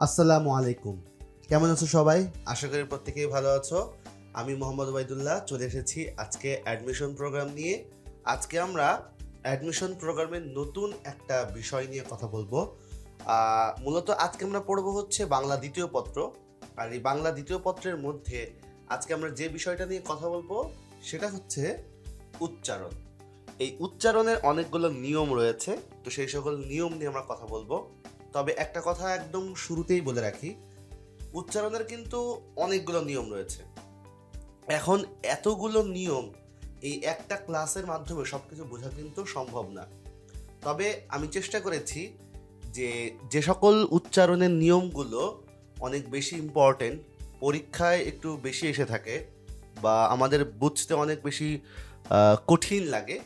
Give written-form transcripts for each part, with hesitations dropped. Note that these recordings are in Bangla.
আসসালামু আলাইকুম। কেমন আছো সবাই? আশা করি প্রত্যেকেই ভালো আছো। আমি মোহাম্মদ ওবাইদুল্লাহ চলে এসেছি আজকে অ্যাডমিশন প্রোগ্রাম নিয়ে। আজকে আমরা অ্যাডমিশন প্রোগ্রামের নতুন একটা বিষয় নিয়ে কথা বলবো। মূলত আজকে আমরা পড়বো হচ্ছে বাংলা দ্বিতীয় পত্র। আর এই বাংলা দ্বিতীয় পত্রের মধ্যে আজকে আমরা যে বিষয়টা নিয়ে কথা বলবো সেটা হচ্ছে উচ্চারণ। এই উচ্চারণের অনেকগুলো নিয়ম রয়েছে, তো সেই সকল নিয়ম নিয়ে আমরা কথা বলবো। তবে একটা কথা একদম শুরুতেই বলে রাখি, উচ্চারণের কিন্তু অনেকগুলো নিয়ম রয়েছে। এখন এতগুলো নিয়ম এই একটা ক্লাসের মাধ্যমে সবকিছু বোঝা কিন্তু সম্ভব না। তবে আমি চেষ্টা করেছি যে যে সকল উচ্চারণের নিয়মগুলো অনেক বেশি ইম্পর্টেন্ট, পরীক্ষায় একটু বেশি এসে থাকে বা আমাদের বুঝতে অনেক বেশি কঠিন লাগে,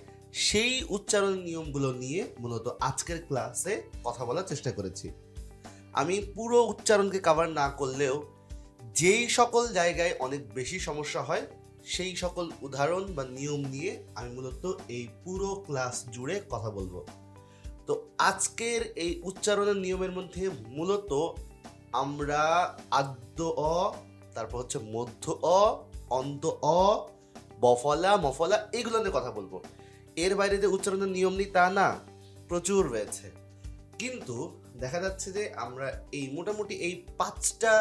সেই উচ্চারণ নিয়মগুলো নিয়ে মূলত আজকের ক্লাসে কথা বলার চেষ্টা করেছি। আমি পুরো উচ্চারণকে কভার না করলেও যেই সকল জায়গায় অনেক বেশি সমস্যা হয় সেই সকল উদাহরণ বা নিয়ম নিয়ে আমি মূলত এই পুরো ক্লাস জুড়ে কথা বলবো। তো আজকের এই উচ্চারণের নিয়মের মধ্যে মূলত আমরা আদ্য অ, তারপর হচ্ছে মধ্য অ, অন্ত অ, বফলা মফলা এইগুলো নিয়ে কথা বলবো। এর বাইরে যে উচ্চারণের নিয়ম নেই তা না, প্রচুর রয়েছে। কিন্তু দেখা যাচ্ছে যে আমরা এই মোটামুটি এই পাঁচটা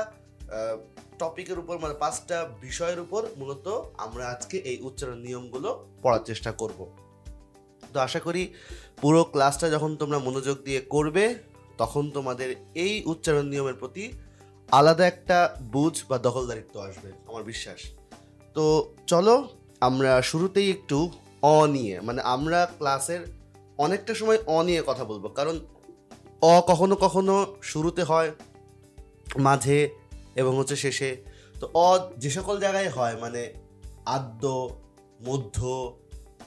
টপিকের উপর, মানে পাঁচটা বিষয়ের উপর মূলত আমরা আজকে এই উচ্চারণ নিয়মগুলো পড়ার চেষ্টা করব। তো আশা করি পুরো ক্লাসটা যখন তোমরা মনোযোগ দিয়ে করবে তখন তোমাদের এই উচ্চারণ নিয়মের প্রতি আলাদা একটা বুঝ বা দখলদারিত্ব আসবে, আমার বিশ্বাস। তো চলো আমরা শুরুতেই একটু অ নিয়ে, মানে আমরা ক্লাসের অনেকটা সময় অ নিয়ে কথা বলবো, কারণ অ কখনো কখনো শুরুতে হয়, মাঝে এবং হচ্ছে শেষে। তো অ যে সকল জায়গায় হয়, মানে আদ্য, মধ্য,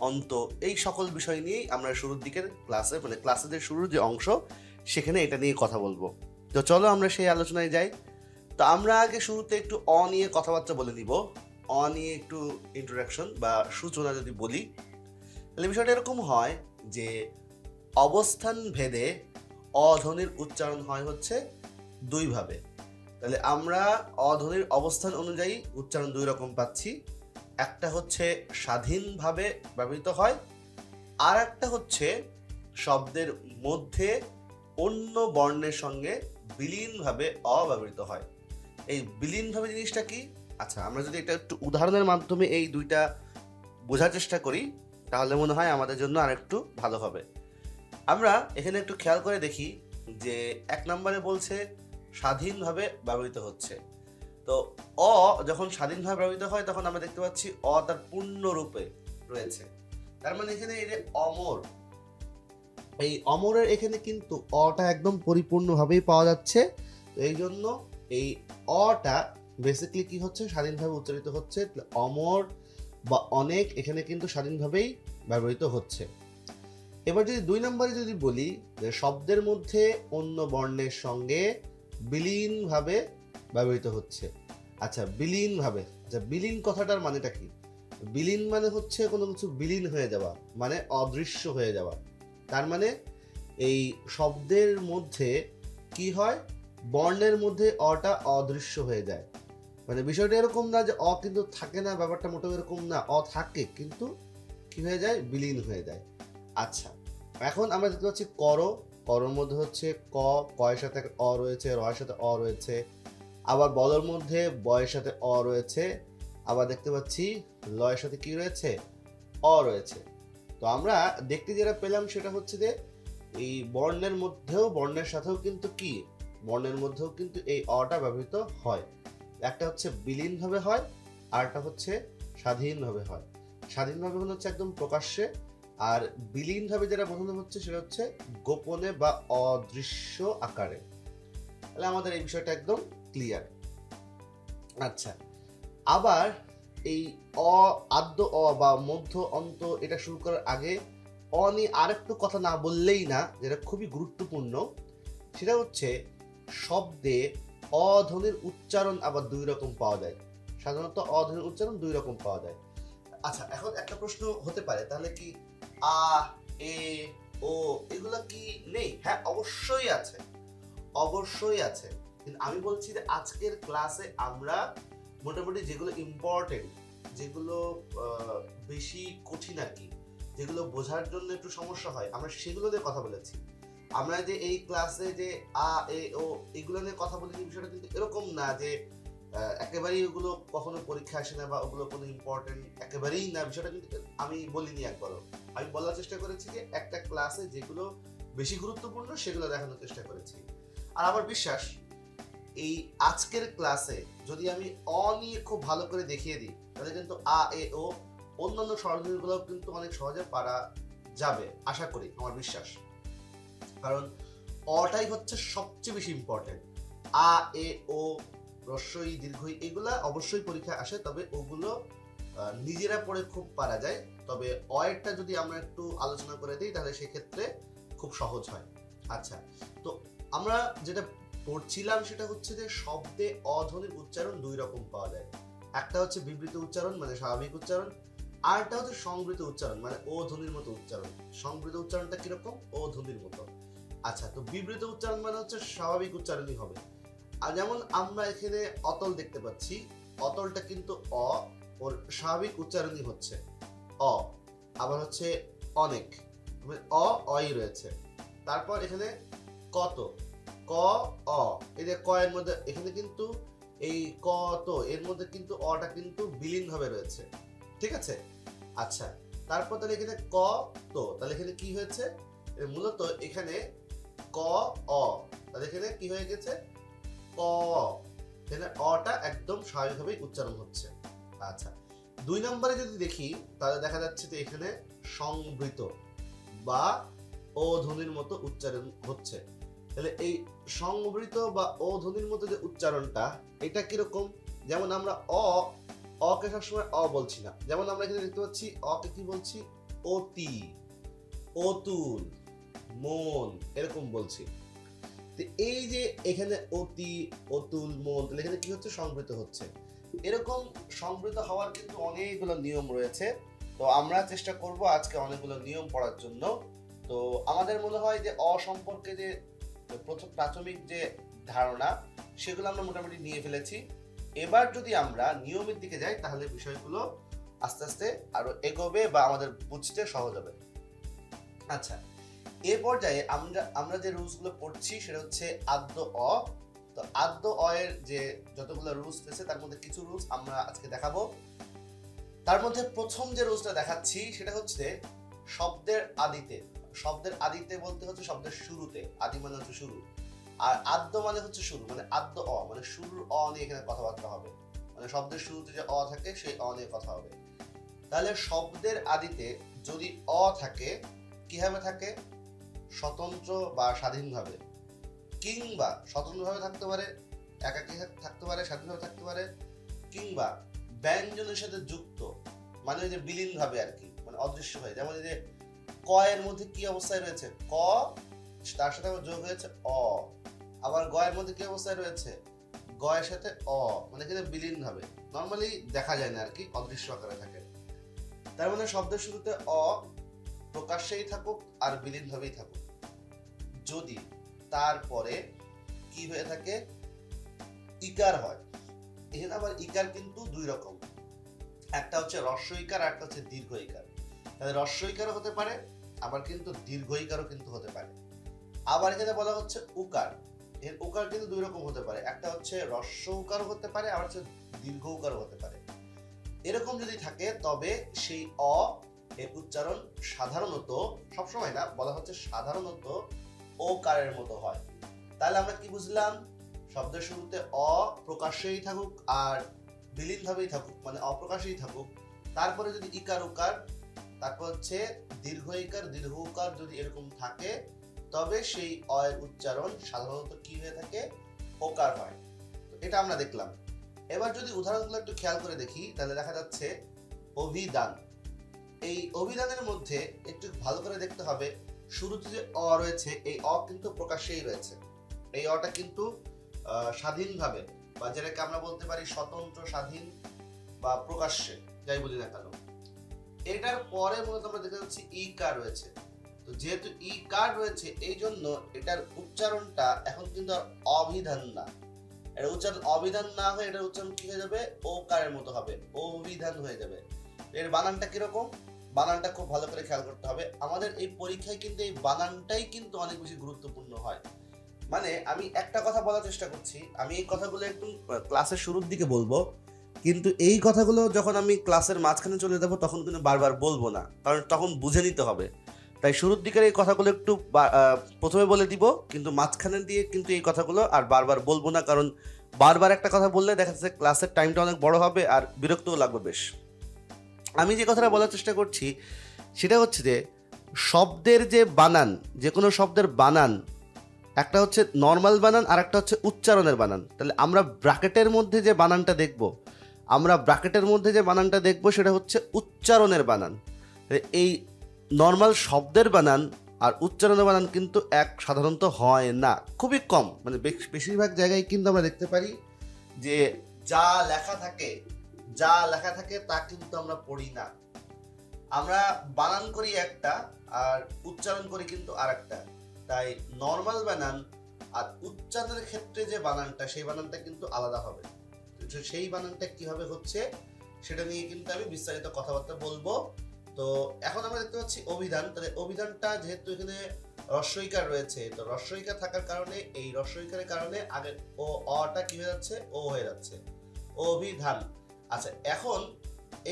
অন্ত, এই সকল বিষয় নিয়েই আমরা শুরুর দিকের ক্লাসে, মানে ক্লাসের শুরুর যে অংশ সেখানে এটা নিয়ে কথা বলবো। তো চলো আমরা সেই আলোচনায় যাই। তো আমরা আগে শুরুতে একটু অ নিয়ে কথাবার্তা বলে নিব। অ নিয়ে একটু ইন্ট্রোডাকশন বা সূচনা যদি বলি, তাহলে বিষয়টা এরকম হয় যে অবস্থান ভেদে অ ধ্বনির উচ্চারণ হয় হচ্ছে দুইভাবে। তাহলে আমরা অ ধ্বনির অবস্থান অনুযায়ী উচ্চারণ দুই রকম পাচ্ছি। একটা হচ্ছে স্বাধীনভাবে ব্যবহৃত হয়, আর একটা হচ্ছে শব্দের মধ্যে অন্য বর্ণের সঙ্গে বিলীনভাবে অব্যবহৃত হয়। এই বিলীনভাবে জিনিসটা কি? আচ্ছা, আমরা যদি এটা একটু উদাহরণের মাধ্যমে এই দুইটা বোঝার চেষ্টা করি তাহলে মনে হয় আমাদের জন্য আরেকটু ভালো হবে। আমরা এখানে একটু খেয়াল করে দেখি যে এক নম্বরে বলছে স্বাধীনভাবে ব্যবহৃত হচ্ছে। তো অ যখন স্বাধীনভাবে ব্যবহৃত হয় তখন আমরা দেখতে পাচ্ছি অ তার পূর্ণ রূপে রয়েছে। তার মানে এখানে এই যে অমর, এই অমরের এখানে কিন্তু অটা একদম পরিপূর্ণভাবেই পাওয়া যাচ্ছে। তো এই জন্য এই অটা বেসিক্যালি কি হচ্ছে, স্বাধীনভাবে উচ্চারিত হচ্ছে। অমর বা অনেক এখানে কিন্তু স্বাধীনভাবেই ব্যবহৃত হচ্ছে। এবার যদি দুই নম্বরে যদি বলি যে শব্দের মধ্যে অন্য বর্ণের সঙ্গে বিলীনভাবে ব্যবহৃত হচ্ছে। আচ্ছা, বিলীনভাবে, আচ্ছা বিলীন কথাটার মানেটা কি? বিলীন মানে হচ্ছে কোনো কিছু বিলীন হয়ে যাওয়া, মানে অদৃশ্য হয়ে যাওয়া। তার মানে এই শব্দের মধ্যে কি হয়, বর্ণের মধ্যে অটা অদৃশ্য হয়ে যায়। মানে বিষয়টা এরকম না যে অ কিন্তু থাকে না, ব্যাপারটা মোটেও এরকম না, অ থাকে কিন্তু কি হয়ে যায়, বিলীন হয়ে যায়। আচ্ছা, এখন আমরা দেখতে পাচ্ছি কর, করর মধ্যে হচ্ছে ক, কয়ের সাথে অ রয়েছে, রয়ের সাথে অ রয়েছে। আবার বলর মধ্যে বয়ের সাথে অ রয়েছে। আবার দেখতে পাচ্ছি লয়ের সাথে কি রয়েছে, অ রয়েছে। তো আমরা দেখতে যেটা পেলাম সেটা হচ্ছে যে এই বর্ণের মধ্যেও, বর্ণের সাথেও কিন্তু কি, বর্ণের মধ্যেও কিন্তু এই অটা ব্যবহৃত হয়। একটা হচ্ছে বিলীনভাবে হয়, আরটা হচ্ছে স্বাধীনভাবে হয়। স্বাধীনভাবে হচ্ছে একদম প্রকাশ্যে, আর বিলীনভাবে যেটা বোঝানো হচ্ছে সেটা হচ্ছে গোপনে বা অদৃশ্য আকারে। তাহলে আমাদের এই বিষয়টা একদম ক্লিয়ার। আচ্ছা, আবার এই অ, আদ্য অ বা মধ্য অন্ত এটা শুরু করার আগে অ নিয়ে আরেকটু কথা না বললেই না, যেটা খুবই গুরুত্বপূর্ণ। সেটা হচ্ছে শব্দে অ ধ্বনির উচ্চারণ আবার দুই রকম পাওয়া যায়। সাধারণত অ ধ্বনির উচ্চারণ দুই রকম পাওয়া যায়। আচ্ছা, এখন একটা প্রশ্ন হতে পারে, তাহলে কি আ, এ, ও এগুলা কি নেই? হ্যাঁ, অবশ্যই আছে, অবশ্যই আছে। কিন্তু আমি বলছি যে আজকের ক্লাসে আমরা মোটামুটি যেগুলো ইম্পর্টেন্ট, যেগুলো বেশি কঠিন আর কি, যেগুলো বোঝার জন্য একটু সমস্যা হয়, আমরা সেগুলো নিয়ে কথা বলেছি। আমরা যে এই ক্লাসে যে আ এ ও এগুলো নিয়ে কথা বলি, বিষয়টা কিন্তু এরকম না যে একেবারেই ওগুলো কখনো পরীক্ষা আসে না বা ওগুলো কোনো ইম্পর্টেন্ট একেবারেই না, বিষয়টা কিন্তু আমি বলিনি একবারও। আমি বলার চেষ্টা করেছি যে একটা ক্লাসে যেগুলো বেশি গুরুত্বপূর্ণ সেগুলো দেখানোর চেষ্টা করেছি। আর আমার বিশ্বাস এই আজকের ক্লাসে যদি আমি অ নিয়ে খুব ভালো করে দেখিয়ে দিই, তাহলে কিন্তু আ এ ও অন্যান্য স্বরধ্বনিগুলো কিন্তু অনেক সহজে পারা যাবে, আশা করি, আমার বিশ্বাস। কারণ অটাই হচ্ছে সবচেয়ে বেশি ইম্পর্টেন্ট। আ এ ও রস্বই দীর্ঘই এগুলা অবশ্যই পরীক্ষায় আসে, তবে ওগুলো নিজেরা পড়ে খুব পারা যায়। তবে অয়েরটা যদি আমরা একটু আলোচনা করে দিই তাহলে সেক্ষেত্রে খুব সহজ হয়। আচ্ছা, তো আমরা যেটা পড়ছিলাম সেটা হচ্ছে যে শব্দে অধ্বনির উচ্চারণ দুই রকম পাওয়া যায়। একটা হচ্ছে বিবৃত উচ্চারণ মানে স্বাভাবিক উচ্চারণ, আর একটা হচ্ছে সংবৃত উচ্চারণ মানে ও ধ্বনির মতো উচ্চারণ। সংবৃত উচ্চারণটা কিরকম? ও ধ্বনির মতো। আচ্ছা, তো বিবৃত উচ্চারণ মানে হচ্ছে স্বাভাবিক উচ্চারণই হবে। আর যেমন আমরা এখানে অতল দেখতে পাচ্ছি, অতলটা কিন্তু অ, ওর স্বাভাবিক উচ্চারণই হচ্ছে অ। আবার হচ্ছে অনেক, অই রয়েছে। তারপর এখানে কত, ক অ, এই যে ক এর মধ্যে এখানে কিন্তু এই কত এর মধ্যে কিন্তু অটা কিন্তু বিলীন ভাবে রয়েছে, ঠিক আছে? আচ্ছা, তারপর তাহলে এখানে ক তো, তাহলে এখানে কি হয়েছে? মূলত এখানে ক অ, তাহলে এখানে কি হয়ে গেছে? ক। এখানে অটা একদম স্বাভাবিকভাবেই উচ্চারণ হচ্ছে। আচ্ছা, 2 নম্বরে যদি দেখি তাহলে দেখা যাচ্ছে যে এখানে সংবৃত বা ও ধ্বনির মতো উচ্চারণ হচ্ছে। তাহলে এই সংবৃত বা ও ধ্বনির মতো যে উচ্চারণটা, এটা কিরকম? যেমন আমরা অকে সবসময় অ বলছি না, যেমন আমরা এখানে দেখতে পাচ্ছি অকে কি বলছি? অতি, অতুল, মন, এরকম বলছি। তো এই যে এখানে অতি, অতুল, মন, তাহলে এখানে কি হচ্ছে? সংবৃত হচ্ছে। এরকম সংবৃত হওয়ার কিন্তু অনেকগুলো নিয়ম রয়েছে। তো আমরা চেষ্টা করব আজকে অনেকগুলো নিয়ম পড়ার জন্য। তো আমাদের মনে হয় যে অ সম্পর্কে যে প্রথম প্রাথমিক যে ধারণা সেগুলো আমরা মোটামুটি নিয়ে ফেলেছি। এবার যদি আমরা নিয়মের দিকে যাই তাহলে বিষয়গুলো আস্তে আস্তে আরো এগোবে বা আমাদের বুঝতে সহজ হবে। আচ্ছা, এই পর্যায়ে আমরা যে রুলসগুলো পড়ছি সেটা হচ্ছে আদ্য অ। তো আদ্য অ এর যে যতগুলো রুলস রয়েছে তার মধ্যে কিছু রুলস আমরা আজকে দেখাবো। তার মধ্যে প্রথম যে রুলসটা দেখাচ্ছি সেটা হচ্ছে শব্দের আদিতে। শব্দের আদিতে বলতে হচ্ছে শব্দের শুরুতে, আদি মানে হচ্ছে শুরু, আর আদ্য মানে হচ্ছে শুরু, মানে আদ্য অ মানে শুরুর অ নিয়ে এখানে কথাবার্তা হবে। মানে শব্দের শুরুতে যে অ থাকে সেই অ নিয়ে কথা হবে। তাহলে শব্দের আদিতে যদি অ থাকে, কিভাবে থাকে? স্বতন্ত্র বা স্বাধীনভাবে, কিংবা স্বতন্ত্রভাবে থাকতে পারে, একাকী থাকতে পারে, স্বাধীনভাবে থাকতে পারে, কিংবা ব্যঞ্জনের সাথে যুক্ত, মানে ওই যে বিলীন ভাবে আর কি, মানে অদৃশ্য হয়ে। যেমন এই যে ক এর মধ্যে কি অবস্থায় রয়েছে? ক, তার সাথে আবার যোগ হয়েছে অ। আবার গ এর মধ্যে কি অবস্থায় রয়েছে? গ এর সাথে অ, মানে এখানে বিলীন ভাবে, নর্মালি দেখা যায় না আর কি, অদৃশ্য আকারে থাকে। তার মানে শব্দের শুরুতে অ প্রকাশ্যেই থাকুক আর বিলীন ভাবেই থাকুক, যদি তারপরে কি হয়ে থাকে? ইকার হয়। এখানে আবার ইকার কিন্তু দুই রকম, একটা হচ্ছে হ্রস্ব ইকার আর একটা হচ্ছে দীর্ঘ ইকার। তাহলে হ্রস্ব ইকারও হতে পারে, আবার কিন্তু দীর্ঘ ইকারও কিন্তু হতে পারে। আবার এখানে বলা হচ্ছে উকার। এর উকার কিন্তু দুই রকম হতে পারে, একটা হচ্ছে হ্রস্ব উকারও হতে পারে, আবার হচ্ছে দীর্ঘ উকারও হতে পারে। এরকম যদি থাকে তবে সেই অ এর উচ্চারণ সাধারণত, সবসময় না, বলা হচ্ছে সাধারণত ওকারের মতো হয়। তাহলে আমরা কি বুঝলাম? শব্দের শুরুতে অ প্রকাশ্যেই থাকুক আর বিলীন ভাবেই থাকুক, মানে অপ্রকাশেই থাকুক, তারপরে যদি ইকার উকার, তারপর হচ্ছে দীর্ঘ ইকার দীর্ঘ উকার যদি এরকম থাকে, তবে সেই অ এর উচ্চারণ সাধারণত কি হয়ে থাকে? ওকার হয়। তো এটা আমরা দেখলাম। এবার যদি উদাহরণগুলো একটু খেয়াল করে দেখি তাহলে দেখা যাচ্ছে অভিধান। এই অভিধানের মধ্যে একটু ভালো করে দেখতে হবে, শুরুতে যে অ রয়েছে এই অ কিন্তু প্রকাশ্যেই রয়েছে। এই অটা কিন্তু স্বাধীনভাবে, বা যেটাকে আমরা বলতে পারি স্বতন্ত্র, স্বাধীন বা প্রকাশ্যে, যাই বলি না কেন। এটার পরে মূলত আমরা দেখতে পাচ্ছি ই কার রয়েছে। তো যেহেতু ই কার রয়েছে এই জন্য এটার উচ্চারণটা এখন কিন্তু আর অভিধান না, এটা উচ্চারণ অবিধান না হয়ে এটার উচ্চারণ কি হয়ে যাবে, ওকারের মতো হবে, অভিধান হয়ে যাবে। এর বানানটা কিরকম, বানানটা খুব ভালো করে খেয়াল করতে হবে। আমাদের এই পরীক্ষায় কিন্তু এই বানানটাই কিন্তু অনেক বেশি গুরুত্বপূর্ণ হয়। মানে আমি একটা কথা বলার চেষ্টা করছি, আমি এই কথাগুলো একটু ক্লাসের শুরুর দিকে বলবো, কিন্তু এই কথাগুলো যখন আমি ক্লাসের মাঝখানে চলে যাবো তখন কিন্তু বারবার বলবো না, কারণ তখন বুঝে নিতে হবে। তাই শুরুর দিকের এই কথাগুলো একটু প্রথমে বলে দিব, কিন্তু মাঝখানে দিয়ে কিন্তু এই কথাগুলো আর বারবার বলবো না, কারণ বারবার একটা কথা বললে দেখা যাচ্ছে ক্লাসের টাইমটা অনেক বড় হবে আর বিরক্তও লাগবে বেশ। আমি যে কথাটা বলার চেষ্টা করছি সেটা হচ্ছে যে শব্দের যে বানান, যে কোনো শব্দের বানান, একটা হচ্ছে নর্মাল বানান আর একটা হচ্ছে উচ্চারণের বানান। তাহলে আমরা ব্র্যাকেটের মধ্যে যে বানানটা দেখব সেটা হচ্ছে উচ্চারণের বানান। এই নর্মাল শব্দের বানান আর উচ্চারণের বানান কিন্তু এক সাধারণত হয় না, খুবই কম। মানে বেশিরভাগ জায়গায় কিন্তু আমরা দেখতে পারি যে যা লেখা থাকে তা কিন্তু আমরা পড়ি না, আমরা বানান করি একটা আর উচ্চারণ করি কিন্তু আর একটা। তাই নর্মাল বানান আর উচ্চারণের ক্ষেত্রে যে বানানটা, সেই বানানটা কিন্তু আলাদা হবে। সেই বানানটা কিভাবে হচ্ছে সেটা নিয়ে কিন্তু আমি বিস্তারিত কথাবার্তা বলবো। তো এখন আমরা দেখতে পাচ্ছি অভিধান। তাহলে অভিধানটা যেহেতু এখানে রস্বইকার রয়েছে, তো রস্বইকার থাকার কারণে এই রস্বইকারের কারণে আগে অটা কি হয়ে যাচ্ছে, ও হয়ে যাচ্ছে, অভিধান। আচ্ছা, এখন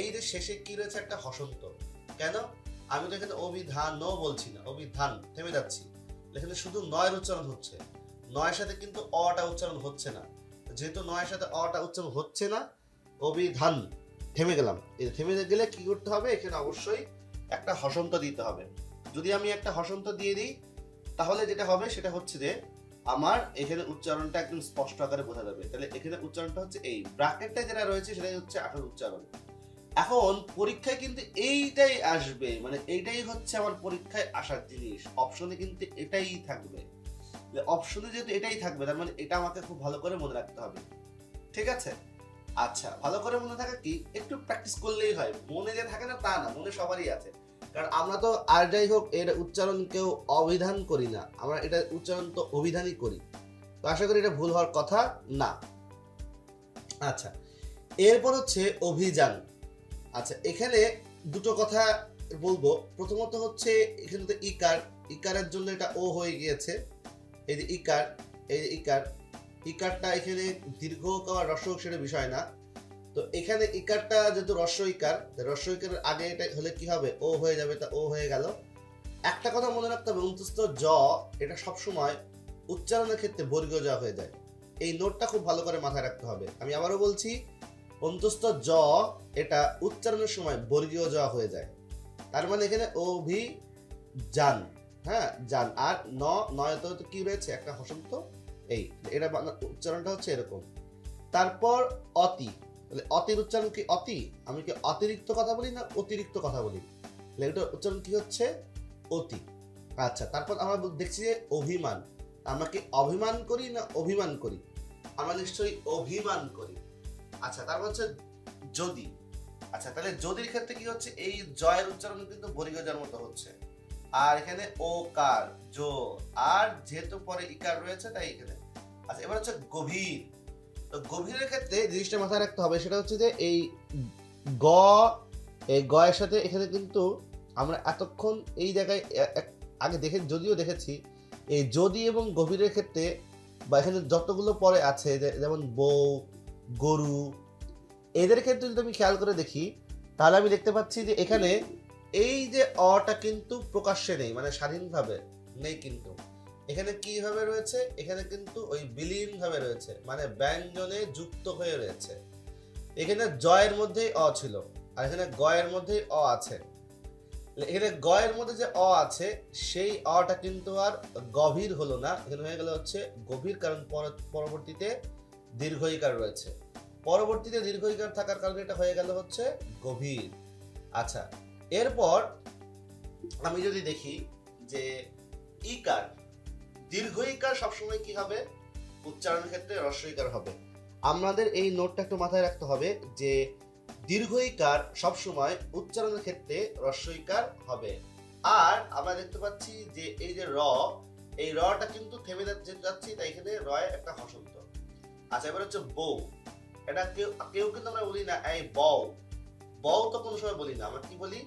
এই যে শেষে কি রয়েছে, একটা হসন্ত। কেন? আমি তো এখানে অভিধানও বলছি না, অভিধান, থেমে যাচ্ছি। এখানে শুধু নয়ের উচ্চারণ হচ্ছে, নয়ের সাথে কিন্তু অটা উচ্চারণ হচ্ছে না। যেহেতু নয়ের সাথে অটা উচ্চারণ হচ্ছে না, অভিধান, থেমে গেলাম। এই থেমে গেলে কি করতে হবে, এখানে অবশ্যই একটা হসন্ত দিতে হবে। যদি আমি একটা হসন্ত দিয়ে দিই তাহলে যেটা হবে সেটা হচ্ছে যে আমার এখানে উচ্চারণটা একদম স্পষ্ট আকারে বোঝা যাবে। তাহলে এখানে উচ্চারণটা হচ্ছে এই ব্র্যাকেটটা যেটা রয়েছে সেটাই হচ্ছে আসল উচ্চারণ। এখন পরীক্ষায় কিন্তু এইটাই আসবে, মানে এইটাই হচ্ছে আমার পরীক্ষায় আসার জিনিস। অপশনে কিন্তু এটাই থাকবে। অপশনে যেহেতু এটাই থাকবে তার মানে এটা আমাকে খুব ভালো করে মনে রাখতে হবে, ঠিক আছে? আচ্ছা, ভালো করে মনে থাকা কি, একটু প্র্যাকটিস করলেই হয়। মনে যে থাকে না তা না, মনে সবারই আছে। কারণ আমরা তো আর যাই হোক এর উচ্চারণ কেউ অভিধান করি না, আমরা এটা উচ্চারণ তো অভিধানই করি। তো আশা করি এটা ভুল হওয়ার কথা না। আচ্ছা, এরপর হচ্ছে অভিযান। আচ্ছা, এখানে দুটো কথা বলবো। প্রথমত হচ্ছে এখানে তো ইকারের জন্য এটা ও হয়ে গিয়েছে। এই যে ইকারটা এখানে দীর্ঘ আর হ্রস্ব সেটা বিষয় না। তো এখানে ইকারটা যেহেতু হ্রস্বইকারের আগে এটা হলে কি হবে, ও হয়ে যাবে, তা ও হয়ে গেল। একটা কথা মনে রাখতে হবে, অন্তস্থ জ এটা সবসময় উচ্চারণের ক্ষেত্রে বর্গীয় জ হয়ে যায়। এই নোটটা খুব ভালো করে মাথায় রাখতে হবে। আমি আবারও বলছি, অন্তস্থ জ এটা উচ্চারণের সময় বর্গীয় জ হয়ে যায়। তার মানে এখানে অভিযান, হ্যাঁ, যান। আর নয়তো কি রয়েছে, একটা হসন্ত। এই এটা উচ্চারণটা হচ্ছে এরকম। তারপর অতি, অতির উচ্চারণ কি, অতি। আমি কি অতিরিক্ত কথা বলি না অতিরিক্ত কথা বলি? এটার উচ্চারণ কি হচ্ছে, অতি। আচ্ছা, তারপর আমরা দেখছি যে অভিমান। আমরা কি অভিমান করি না অভিমান করি? আমরা নিশ্চয়ই অভিমান করি। আচ্ছা, তারপর হচ্ছে যদি। আচ্ছা, তাহলে যদির ক্ষেত্রে কি হচ্ছে, এই জয়ের উচ্চারণ কিন্তু বর্গীয় জের মতো হচ্ছে। আর এখানে ওকার, জো, আর যেহেতু পরে ইকার রয়েছে তাই এখানে। আচ্ছা, এবার হচ্ছে গভীর। তো গভীরের ক্ষেত্রে জিনিসটা মাথায় রাখতে হবে সেটা হচ্ছে যে এই গয়ের সাথে এখানে কিন্তু আমরা এতক্ষণ এই জায়গায় আগে যদিও দেখেছি এই যদি এবং গভীরের ক্ষেত্রে, বা এখানে যতগুলো পরে আছে যেমন বউ, গরু, এদের ক্ষেত্রে যদি আমি খেয়াল করে দেখি তাহলে আমি দেখতে পাচ্ছি যে এখানে এই যে অটা কিন্তু প্রকাশ্যে নেই, মানে স্বাধীনভাবে নেই, কিন্তু এখানে কিভাবে রয়েছে, এখানে কিন্তু ওই বিলীন ভাবে রয়েছে, মানে ব্যঞ্জনে যুক্ত হয়ে রয়েছে। এখানে জয়ের মধ্যেই অ ছিল আর এখানে গয়ের মধ্যেই অ আছে। এখানে গয়ের মধ্যে যে অ আছে সেই অটা কিন্তু আর গভীর হলো না, এখানে হয়ে গেল হচ্ছে গভীর, কারণ পরবর্তীতে দীর্ঘইকার রয়েছে। পরবর্তীতে দীর্ঘইকার থাকার কারণে এটা হয়ে গেল হচ্ছে গভীর। আচ্ছা, এরপর আমি যদি দেখি যে ইকার, দীর্ঘইকার সবসময় কি হবে, উচ্চারণের ক্ষেত্রে হ্রস্বইকার হবে। আমাদের এই নোটটা একটু মাথায় রাখতে হবে যে দীর্ঘইকার সবসময় উচ্চারণের ক্ষেত্রে হ্রস্বইকার হবে। আর আমরা দেখতে পাচ্ছি যে এই যে এই রটা কিন্তু থেমে যাচ্ছি, তাই এখানে রয় একটা হসন্ত। আচ্ছা, এবার হচ্ছে বউ। এটা কেউ কেউ কিন্তু আমরা বলি না এই বউ, বউ তো কোনো সময় বলি না, আমরা কি বলি?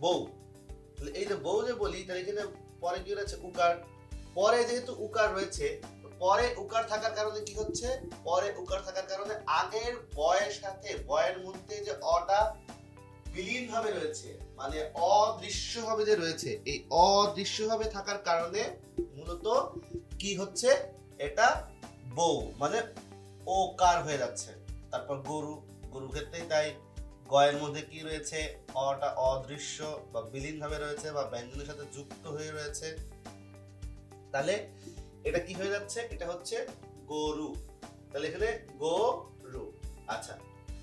বউ। এই যে বউ যে বলি, তাহলে এখানে পরে কি রয়েছে? উকার। পরে যেহেতু উকার রয়েছে, পরে উকার থাকার কারণে কি হচ্ছে? পরে উকার থাকার কারণে আগের বয়ের সাথে বয়ের মধ্যে যে অটা বিলীন ভাবে রয়েছে, মানে অদৃশ্য ভাবে যে রয়েছে, এই অদৃশ্য ভাবে থাকার কারণে মূলত কি হচ্ছে? এটা বউ মানে ওকার হয়ে যাচ্ছে। তারপর গরু, গরুর ক্ষেত্রেই তাই, গয়ের মধ্যে কি রয়েছে? অটা অদৃশ্য বা বিলীন ভাবে রয়েছে বা ব্যঞ্জনের সাথে যুক্ত হয়ে রয়েছে, তাহলে এটা কি হয়ে যাচ্ছে? এটা হচ্ছে গরু। তাহলে এখানে গরু। আচ্ছা,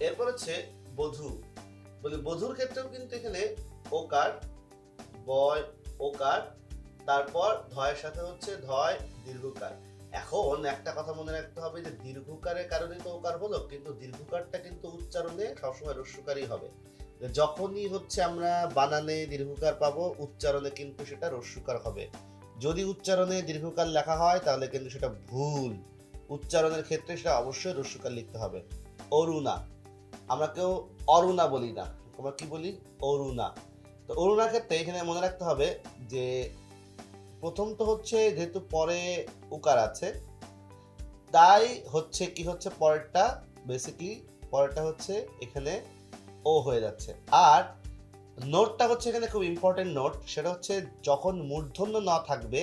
এরপর হচ্ছে বধূ। বলে বধূর ক্ষেত্রেও কিন্তু এখানে ওকার, বয় ওকার, তারপর ধয়ের সাথে হচ্ছে ধয় দীর্ঘকার। এখন একটা কথা মনে রাখতে হবে যে দীর্ঘকারের কারণে তো ওকার হলো, কিন্তু দীর্ঘকারটা কিন্তু উচ্চারণে সবসময় রস্যকারই হবে। যখনই হচ্ছে আমরা বানানে দীর্ঘকার পাবো, উচ্চারণে কিন্তু সেটা রস্যকার হবে। যদি উচ্চারণে দীর্ঘকার লেখা হয় তাহলে কিন্তু সেটা ভুল। উচ্চারণের ক্ষেত্রে সেটা অবশ্যই রস্যকার লিখতে হবে। অরুণা, আমরা কেউ অরুণা বলি না, আমরা কি বলি? অরুণা। তো অরুণার ক্ষেত্রে এখানে মনে রাখতে হবে যে প্রথম তো হচ্ছে যেহেতু পরে উকার আছে, তাই হচ্ছে কি হচ্ছে পরেরটা বেসিক্যালি পরেরটা হচ্ছে এখানে ও হয়ে যাচ্ছে। আর নোটটা হচ্ছে এখানে খুব ইম্পর্টেন্ট নোট, সেটা হচ্ছে যখন মূর্ধন্য ন থাকবে,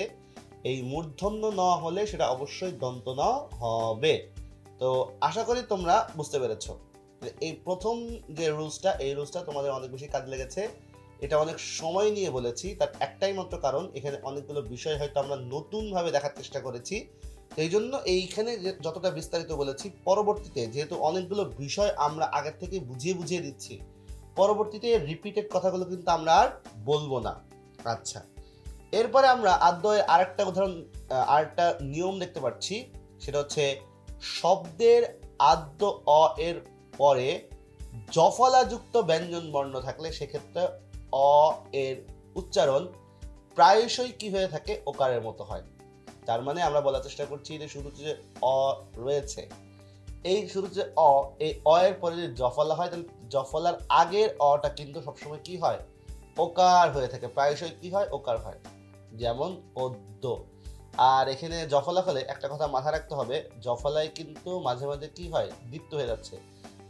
এই মূর্ধন্য ন হলে সেটা অবশ্যই দন্ত ন হবে। তো আশা করি তোমরা বুঝতে পেরেছো। এই প্রথম যে রুলসটা, এই রুলসটা তোমাদের অনেক বেশি কাজে লেগেছে। এটা অনেক সময় নিয়ে বলেছি, তার একটাই মাত্র কারণ এখানে অনেকগুলো বিষয় হয়তো আমরা নতুনভাবে দেখার চেষ্টা করেছি। এই জন্য এইখানে যতটা বিস্তারিত বলেছি, পরবর্তীতে যেহেতু অনেকগুলো বিষয় আমরা আগের থেকে বুঝিয়ে বুঝিয়ে দিচ্ছি, পরবর্তীতে রিপিটেড কথাগুলো কিন্তু আমরা আর বলবো না। আচ্ছা, এরপরে আমরা আদ্যয়ের আরেকটা উদাহরণ, আরেকটা নিয়ম দেখতে পাচ্ছি, সেটা হচ্ছে শব্দের আদ্য অ এর পরে জফলাযুক্ত ব্যঞ্জন বর্ণ থাকলে সেক্ষেত্রে অ এর উচ্চারণ প্রায়শই কি হয়ে থাকে? ওকারের মতো হয়। তার মানে আমরা বলার চেষ্টা করছি যে শুরুতে যে অ রয়েছে, এই শুরুতে যে অ, এই অ এর পরে যদি জফলা হয় তাহলে জফলার আগের অটা কিন্তু সবসময় কি হয়? ওকার হয়ে থাকে, প্রায়শই কি হয়? ওকার হয়। যেমন অদ্য। আর এখানে জফলা হলে একটা কথা মাথায় রাখতে হবে, জফলায় কিন্তু মাঝে মাঝে কি হয়? দ্বিত্ব হয়ে যাচ্ছে।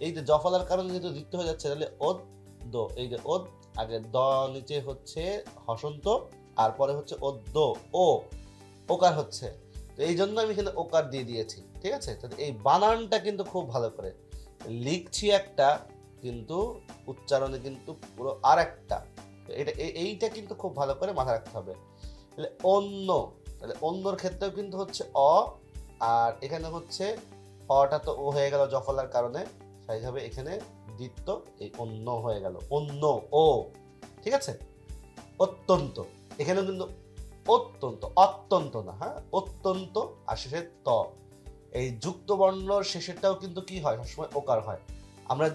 এই যে জফলার কারণে যেহেতু দ্বিত্ব হয়ে যাচ্ছে, তাহলে অদ্য, এই যে ওদ আগে দ নিচে হচ্ছে হসন্ত, আর পরে হচ্ছে অদ্য ও, ওকার হচ্ছে। তো এই জন্য আমি এখানে ওকার দিয়ে দিয়েছি, ঠিক আছে? তাহলে এই বানানটা কিন্তু খুব ভালো করে লিখছি একটা, কিন্তু উচ্চারণে কিন্তু পুরো আর একটা। এটা এইটা কিন্তু খুব ভালো করে মাথায় রাখতে হবে। তাহলে অন্য, তাহলে অন্যর ক্ষেত্রেও কিন্তু হচ্ছে অ, আর এখানে হচ্ছে অটা তো ও হয়ে গেল জফলার কারণে, সেইভাবে এখানে দ্বিত্ব, এই অন্য হয়ে গেল অন্য ও, ঠিক আছে? অত্যন্ত, এখানেও কিন্তু অত্যন্ত, অত্যন্ত না, হ্যাঁ, অত্যন্ত, আর শেষে ত, এই যুক্ত বর্ণর শেষেরটাও কিন্তু কি হয়? সবসময় ওকার হয়। আমরা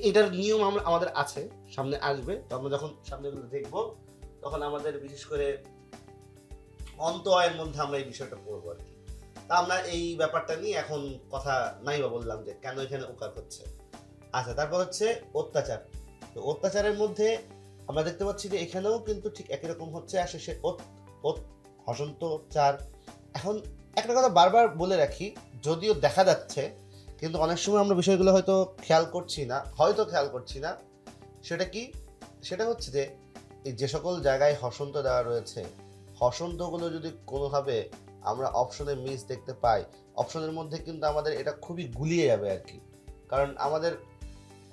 এটার নিয়ম আমাদের আছে, সামনে আসবে, তো আমরা যখন সামনে দেখবো তখন আমাদের বিশেষ করে অন্ত আয়ের মধ্যে আমরা এই বিষয়টা পড়বো আর কি। তা আমরা এই ব্যাপারটা নিয়ে এখন কথা নাই বা বললাম যে কেন এখানে ওকার হচ্ছে। আচ্ছা, তারপর হচ্ছে অত্যাচার। তো অত্যাচারের মধ্যে আমরা দেখতে পাচ্ছি যে এখানেও কিন্তু ঠিক একই রকম হচ্ছে, আর শেষে হসন্ত চার। এখন একটা কথা বারবার বলে রাখি, যদিও দেখা যাচ্ছে কিন্তু অনেক সময় আমরা বিষয়গুলো হয়তো খেয়াল করছি না, সেটা কি? সেটা হচ্ছে যে এই যে সকল জায়গায় হসন্ত দেওয়া রয়েছে, হসন্তগুলো যদি কোনোভাবে আমরা অপশনে মিস দেখতে পাই, অপশনের মধ্যে কিন্তু আমাদের এটা খুবই গুলিয়ে যাবে আর কি। কারণ আমাদের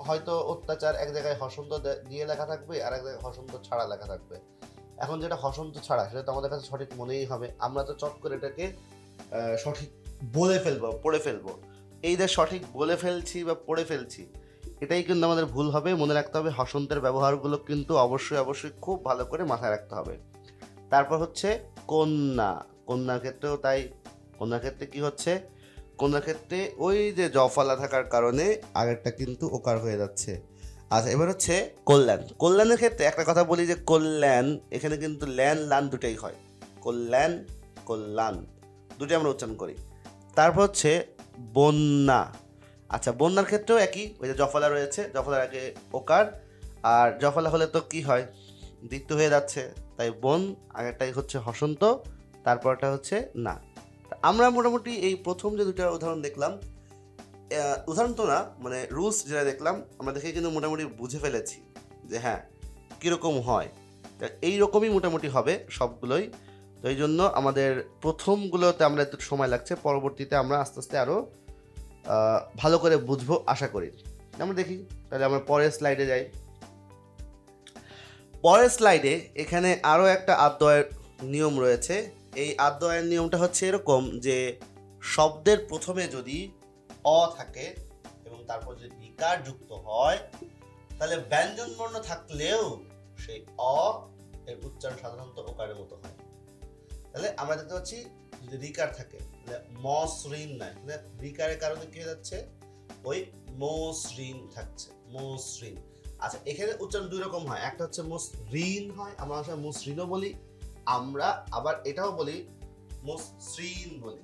হয়তো অত্যাচার এক জায়গায় হসন্ত দিয়ে লেখা থাকবে, আর এক জায়গায় হসন্ত ছাড়া লেখা থাকবে। এখন যেটা হসন্ত ছাড়া সেটা তো আমাদের কাছে সঠিক মনেই হবে, আমরা তো চট করে এটাকে সঠিক বলে ফেলবো, পড়ে ফেলবো। এই যে সঠিক বলে ফেলছি বা পড়ে ফেলছি, এটাই কিন্তু আমাদের ভুল হবে। মনে রাখতে হবে হসন্তের ব্যবহারগুলো কিন্তু অবশ্যই খুব ভালো করে মাথায় রাখতে হবে। তারপর হচ্ছে কন্যা। কন্যার ক্ষেত্রেও তাই। কন্যার ক্ষেত্রে কি হচ্ছে? কন্যার ক্ষেত্রে ওই যে জফলা থাকার কারণে আগেরটা কিন্তু ওকার হয়ে যাচ্ছে। আচ্ছা, এবার হচ্ছে কল্যাণ। কল্যাণের ক্ষেত্রে একটা কথা বলি যে কল্যাণ, এখানে কিন্তু ল্যান লান দুটাই হয়, কল্যাণ কল্যাণ দুটোই আমরা উচ্চারণ করি। তারপর হচ্ছে বন্যা। আচ্ছা, বন্যার ক্ষেত্রেও একই, ওই যে জফলা রয়েছে, জফলার আগে ওকার, আর জফলা হলে তো কি হয়, দ্বিত্ব হয়ে যাচ্ছে, তাই বন, আগেরটাই হচ্ছে হসন্ত, তারপরটা হচ্ছে না। আমরা মোটামুটি এই প্রথম যে দুটা উদাহরণ দেখলাম, উদাহরণ তো না মানে রুলস যেটা দেখলাম, আমরা দেখে কিন্তু মোটামুটি বুঝে ফেলেছি যে হ্যাঁ কীরকম হয়। এইরকমই মোটামুটি হবে সবগুলোই। তো এই জন্য আমাদের প্রথমগুলোতে আমরা একটু সময় লাগছে, পরবর্তীতে আমরা আস্তে আস্তে আরও ভালো করে বুঝবো আশা করি। আমরা দেখি, তাহলে আমরা পরের স্লাইডে যাই। পরের স্লাইডে এখানে আরও একটা আদ্যয়ের নিয়ম রয়েছে। এই আদ্যয়ের নিয়মটা হচ্ছে এরকম যে শব্দের প্রথমে যদি অ থাকে এবং তারপর যদি রিকার যুক্ত হয়, তাহলে ব্যঞ্জন বর্ণ থাকলেও সেই অ এর উচ্চারণ সাধারণত ওকারের মতো হয়। তাহলে আমরা দেখতে পাচ্ছি যদি রিকার থাকে তাহলে মসৃণ নয়, তাহলে রিকারের কারণে কি হয়ে যাচ্ছে, ওই মসৃণ থাকছে, মসৃণ। আচ্ছা, এখানে উচ্চারণ দুই রকম হয়, একটা হচ্ছে মসৃণ হয়, আমরা আসলে মসৃণও বলি, আমরা আবার এটাও বলি মসৃণ বলি।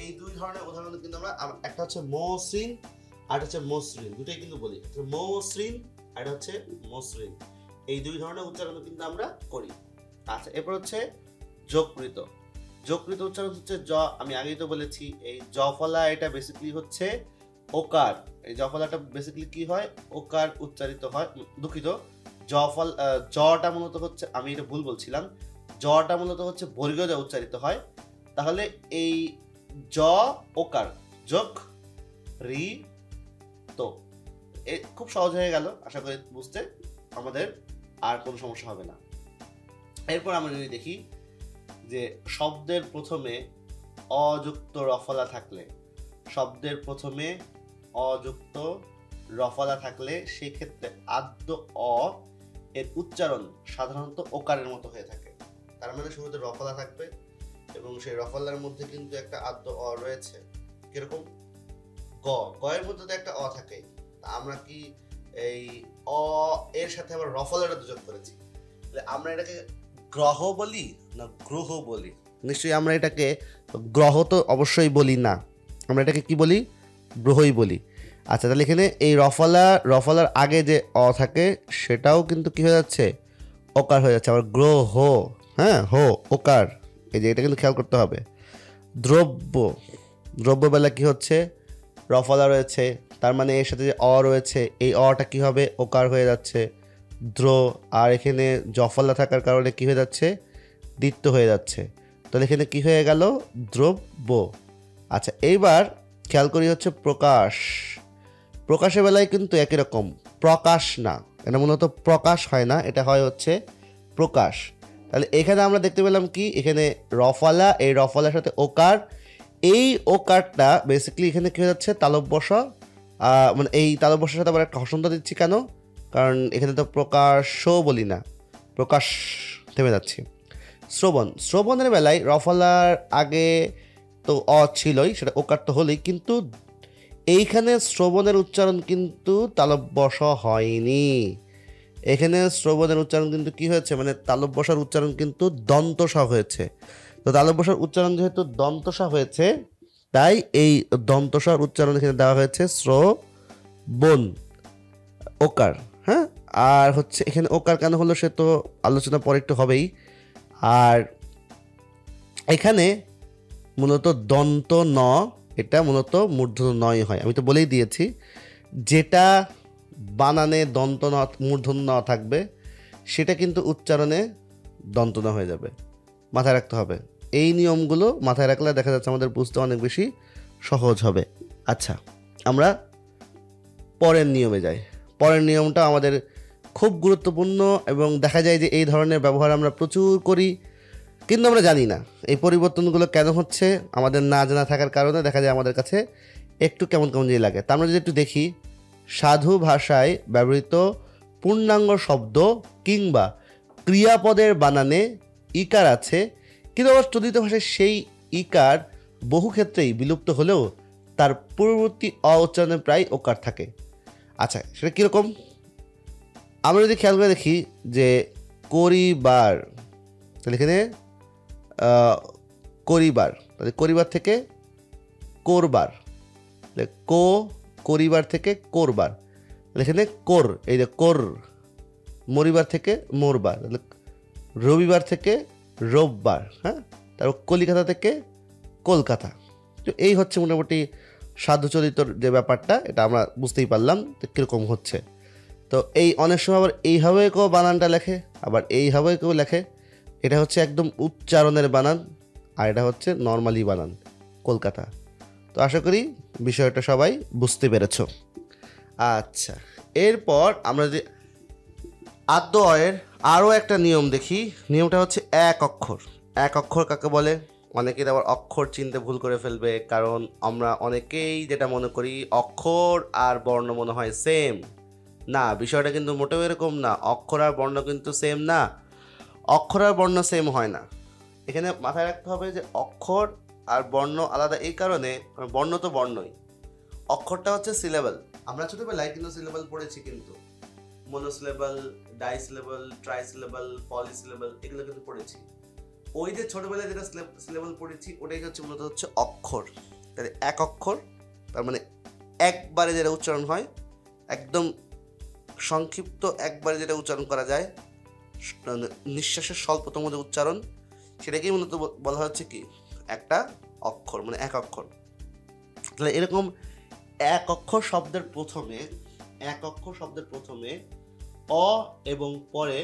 এই দুই ধরনের উদাহরণ কিন্তু আমরা, একটা হচ্ছে মসৃণ আর হচ্ছে মসৃণ, দুটোই কিন্তু বলি, মসৃণ আর হচ্ছে মসৃণ, এই দুই ধরনের উচ্চারণ কিন্তু আমরা করি। আচ্ছা, এরপর হচ্ছে যকৃত। যকৃত উচ্চারণ হচ্ছে জ, আমি আগেই তো বলেছি এই জফলা, এটা বেসিক্যালি হচ্ছে ওকার। এই জফলাটা বেসিক্যালি কি হয়, ওকার উচ্চারিত হয়, দুঃখিত, জটা মূলত হচ্ছে, আমি এটা ভুল বলছিলাম, জটা মূলত হচ্ছে বর্গীয় জ উচ্চারিত হয়। তাহলে এই জ ওকার, যোগ রি তো, খুব সহজ হয়ে গেল, আশা করি বুঝতে আমাদের আর কোনো সমস্যা হবে না। এরপর আমরা যদি দেখি যে শব্দের প্রথমে অযুক্ত রফলা থাকলে, শব্দের প্রথমে অযুক্ত রফলা থাকলে সেক্ষেত্রে আদ্য অ এর উচ্চারণ সাধারণত ওকারের মতো হয়ে থাকে। তার মানে শুরুতে রফলা থাকবে এবং সেই রফলার মধ্যে কিন্তু একটা আদ্য অ রয়েছে, কিরকম গ, গয়ের মধ্যে তো একটা অ থাকে, আমরা কি এই অ এর সাথে আবার রফলাটা যোগ করেছি, আমরা এটাকে গ্রহ বলি না গ্রহ বলি? নিশ্চয়ই আমরা এটাকে গ্রহ তো অবশ্যই বলি না, আমরা এটাকে কি বলি, গ্রহই বলি। আচ্ছা, তাহলে এখানে এই রফলার আগে যে অ থাকে সেটাও কিন্তু কি হয়ে যাচ্ছে, ওকার হয়ে যাচ্ছে, আবার গ্রহ, হ্যাঁ হো ওকার, এই যে এটা কিন্তু খেয়াল করতে হবে। দ্রব্য, দ্রব্য বেলা কি হচ্ছে, রফলা রয়েছে, তার মানে এর সাথে যে অ রয়েছে এই অটা কি হবে, ওকার হয়ে যাচ্ছে, দ্র, আর এখানে জফলা থাকার কারণে কি হয়ে যাচ্ছে, দ্বিত্ব হয়ে যাচ্ছে, তাহলে এখানে কি হয়ে গেল, দ্রব্য। আচ্ছা, এইবার খেয়াল করি হচ্ছে প্রকাশ। প্রকাশের বেলায় কিন্তু একই রকম, প্রকাশ না, এটা মূলত প্রকাশ হয় না, এটা হয় হচ্ছে প্রকাশ। তাহলে এখানে আমরা দেখতে পেলাম কি, এখানে রফলা, এই রফলার সাথে ওকার, এই ওকারটা বেসিক্যালি এখানে কি হয়ে যাচ্ছে, তালব বসা, মানে এই তালব বসার সাথে আবার একটা হসন্ত দিচ্ছি কেন, কারণ এখানে তো প্রকাশও বলি না, প্রকাশ, থেমে যাচ্ছি। শ্রবণ, শ্রবণের বেলায় রফলার আগে তো অ ছিলই, সেটা ওকার তো হলেই, কিন্তু এইখানে শ্রবণের উচ্চারণ কিন্তু তালব বসা হয়নি, এখানে শ্রবণের উচ্চারণ কিন্তু কি হয়েছে, মানে তালব বসার উচ্চারণ কিন্তু দন্তসা হয়েছে। তো তালব বসার উচ্চারণ যেহেতু দন্তসা হয়েছে, তাই এই দন্তসার উচ্চারণ এখানে দেওয়া হয়েছে শ্রবণ, ওকার। হ্যাঁ, আর হচ্ছে এখানে ওকার কেন হলো সে তো আলোচনা পরে একটু হবেই। আর এখানে মূলত দন্ত ন, এটা মূলত মূর্ধন্য নয় হয়, আমি তো বলেই দিয়েছি, যেটা বানানে দন্ত ন মূর্ধন্য ন থাকবে সেটা কিন্তু উচ্চারণে দন্ত ন হয়ে যাবে, মাথায় রাখতে হবে। এই নিয়মগুলো মাথায় রাখলে দেখা যাচ্ছে আমাদের বুঝতে অনেক বেশি সহজ হবে। আচ্ছা, আমরা পরের নিয়মে যাই। পরের নিয়মটা আমাদের খুব গুরুত্বপূর্ণ এবং দেখা যায় যে এই ধরনের ব্যবহার আমরা প্রচুর করি, কিন্তু আমরা জানি না এই পরিবর্তনগুলো কেন হচ্ছে, আমাদের না জানা থাকার কারণে দেখা যায় আমাদের কাছে একটু কেমন কেমন যে লাগে। তা আমরা যদি একটু দেখি, সাধু ভাষায় ব্যবহৃত পূর্ণাঙ্গ শব্দ কিংবা ক্রিয়াপদের বানানে ইকার আছে, কিন্তু আবার চলিত ভাষায় সেই ইকার বহু ক্ষেত্রেই বিলুপ্ত হলেও তার পূর্ববর্তী অ উচ্চারণে প্রায় ওকার থাকে। আচ্ছা, সেটা কীরকম, আমরা যদি খেয়াল করে দেখি যে করিবার, তাহলে এখানে করিবার, তাহলে করিবার থেকে করবার, কো করিবার থেকে করবার, এখানে কোর, এই যে কোর। মরিবার থেকে মোরবার, রবিবার থেকে রোববার, হ্যাঁ। তারপর কলিকাতা থেকে কলকাতা। তো এই হচ্ছে মোটামুটি সাধুচরিতর যে ব্যাপারটা, এটা আমরা বুঝতেই পারলাম কীরকম হচ্ছে। তো এই অনেক সময় আবার এইভাবে কেউ বানানটা লেখে, আবার এইভাবে কেউ লেখে। এটা হচ্ছে একদম উচ্চারণের বানান, আর এটা হচ্ছে নর্মালি বানান, কলকাতা। তো আশা করি বিষয়টা সবাই বুঝতে পেরেছ। আচ্ছা, এরপর আমরা যদি আদ্য অয়ের আরও একটা নিয়ম দেখি। নিয়মটা হচ্ছে এক অক্ষর। এক অক্ষর কাকে বলে? অনেকেই আবার অক্ষর চিনতে ভুল করে ফেলবে, কারণ আমরা অনেকেই যেটা মনে করি অক্ষর আর বর্ণ মনে হয় সেম। না, বিষয়টা কিন্তু মোটেও এরকম না। অক্ষর আর বর্ণ কিন্তু সেম না। অক্ষর আর বর্ণ সেম হয় না। এখানে মাথায় রাখতে হবে যে অক্ষর আর বর্ণ আলাদা এই কারণে, বর্ণ তো বর্ণই, অক্ষরটা হচ্ছে সিলেবল। আমরা ছোটবেলায় কিন্তু সিলেবল পড়েছি, কিন্তু মনোসিলেবল, ডাইসিলেবল, ট্রাইসিলেবল, পলিসিলেবল, এগুলো কিন্তু পড়েছি। ওই যে ছোটবেলায় যেটা সিলেবল পড়েছি ওটাই হচ্ছে মূলত হচ্ছে অক্ষর। তাহলে এক অক্ষর তার মানে একবারে যেটা উচ্চারণ হয়, একদম সংক্ষিপ্ত একবারে যেটা উচ্চারণ করা যায়, নিঃশ্বাসের স্বল্পতম যে উচ্চারণ, সেটাকেই মূলত বলা হচ্ছে কি একটা অক্ষর, মানে এক অক্ষর। তাহলে এরকম এক অক্ষর শব্দের প্রথমে, এক অক্ষর শব্দের প্রথমে অ এবং পরে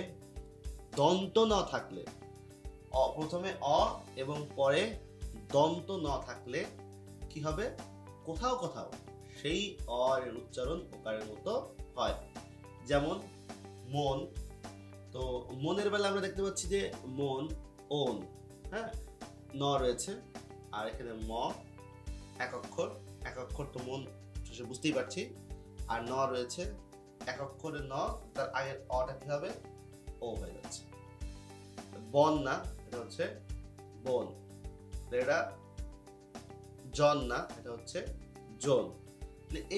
দন্ত ন থাকলে, প্রথমে অ এবং পরে দন্ত ন থাকলে কি হবে? কোথাও কোথাও সেই অ এর উচ্চারণ ওকারের মতো হয়। যেমন মন। তো মনের বেলা আমরা দেখতে পাচ্ছি যে মন, ওন, হ্যাঁ, ন রয়েছে, আর এখানে ম, এক অক্ষর। এক অক্ষর তো মন বুঝতেই পারছি। আর ন রয়েছে, এক অক্ষরে ন, তার আগের অটা কি হবে? ও হয়ে যাচ্ছে। বন না, এটা হচ্ছে বন। এটা জন না, এটা হচ্ছে জোন।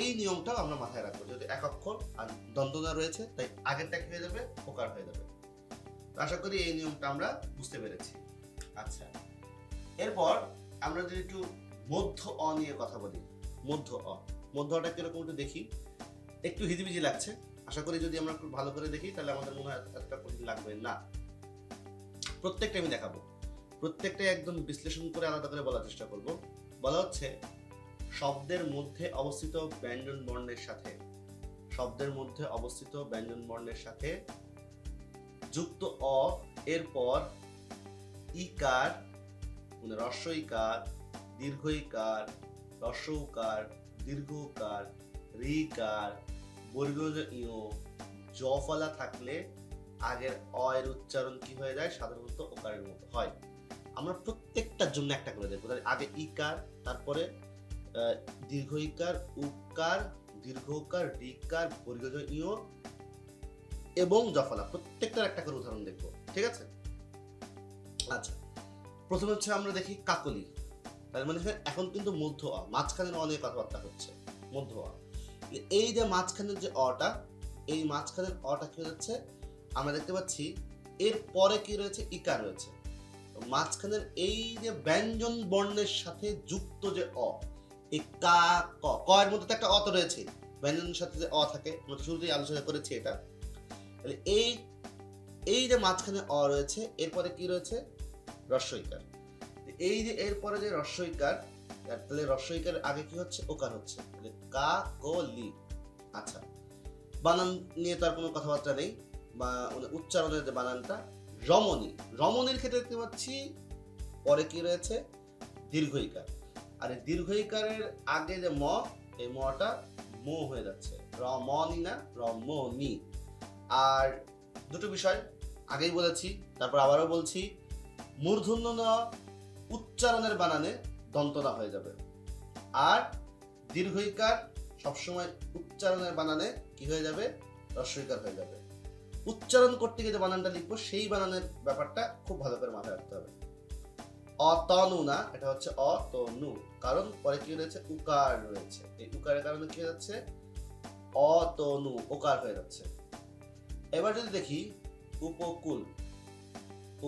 এই নিয়মটাও আমরা মাথায় রাখবো, যদি এক অক্ষর আর দন্তনা রয়েছে তাই আগেরটা কি হয়ে যাবে? ওকার হয়ে যাবে। আশা করি এই নিয়মটা আমরা বুঝতে পেরেছি। আচ্ছা, এরপর আমরা যদি একটু মধ্য অ নিয়ে কথা বলি। মধ্য অ, মধ্য অটা কিরকম একটু দেখি। একটু হিজিবিজি লাগছে, আশা করি যদি আমরা একটু ভালো করে দেখি তাহলে আমাদের মনে হয় এতটা কঠিন লাগবে না। প্রত্যেকটা আমি দেখাবো, প্রত্যেকটাই একদম বিশ্লেষণ করে আলাদা করে বলার চেষ্টা করব। বলা হচ্ছে শব্দের মধ্যে অবস্থিত ব্যঞ্জন বর্ণের সাথে, শব্দের মধ্যে অবস্থিত ব্যঞ্জন বর্ণের সাথে যুক্ত অ এরপর ইকার, মানে হ্রস্ব ইকার, দীর্ঘ ইকার, হ্রস্ব উকার, দীর্ঘ উকার, ঋকার, বর্গীয় ইয়, জ ফলা থাকলে আগের অ এর উচ্চারণ কি হয়ে যায়? সাধারণত ওকারের মতো হয়। আমরা প্রত্যেকটার জন্য একটা করে দেখবো। আগে ইকার, তারপরে দীর্ঘ ইকার, উকার, দীর্ঘ উকার, ঋকার, বর্গীয় ইয় এবং জফলা, প্রত্যেকটার একটা করে উদাহরণ দেখবো, ঠিক আছে? আচ্ছা, প্রথমে হচ্ছে আমরা দেখি কাকলি। তার মানে এখন কিন্তু মধ্য অ, মাঝখানে অনেক কথাবার্তা হচ্ছে। মধ্য অ, এই যে মাঝখানের যে অটা, এই মাঝখানের অটা কি হচ্ছে? আমরা দেখতে পাচ্ছি এর পরে কি রয়েছে? ইকার রয়েছে। মাঝখানের এই যে ব্যঞ্জন বর্ণের সাথে যুক্ত যে অ, এই কা ক, ক এর মধ্যে তো একটা অ তো রয়েছে, ব্যঞ্জনের সাথে যে অ থাকে, আমরা শুরুতেই আলোচনা করেছি এটা। তাহলে এই যে মাঝখানে অ রয়েছে, এরপরে কি রয়েছে? হ্রস্ব ইকার। এই যে এরপরে যে হ্রস্ব ইকার, তাহলে হ্রস্ব ইকারের আগে কি হচ্ছে? ওকার হচ্ছে। তাহলে কা ক লি। আচ্ছা, বানান নিয়ে তো আর কোনো কথাবার্তা নেই, বা উচ্চারণের যে বানানটা রমণী। রমণীর ক্ষেত্রে দেখতে পাচ্ছি পরে কি রয়েছে? দীর্ঘ ইকার। আর এই দীর্ঘ ইকারের আগে যে ম, এই মটা ম হয়ে যাচ্ছে, রমণী না, রমণী। আর দুটো বিষয় আগেই বলেছি, তারপর আবারও বলছি, মূর্ধন্য ন উচ্চারণের বানানে দন্তনা হয়ে যাবে, আর দীর্ঘ ইকার সবসময় উচ্চারণের বানানে কি হয়ে যাবে? হ্রস্ব ইকার হয়ে যাবে। উচ্চারণ করতে গিয়ে যে বানানটা লিখবো সেই বানানের ব্যাপারটা খুব ভালো করে মাথায় রাখতে হবে। অতনু না, এটা হচ্ছে অতনু, কারণ পরে কি রয়েছে? উকার রয়েছে। এই উকারের কারণে কি হয়ে যাচ্ছে? অতনু, ওকার হয়ে যাচ্ছে। এবার যদি দেখি উপকূল,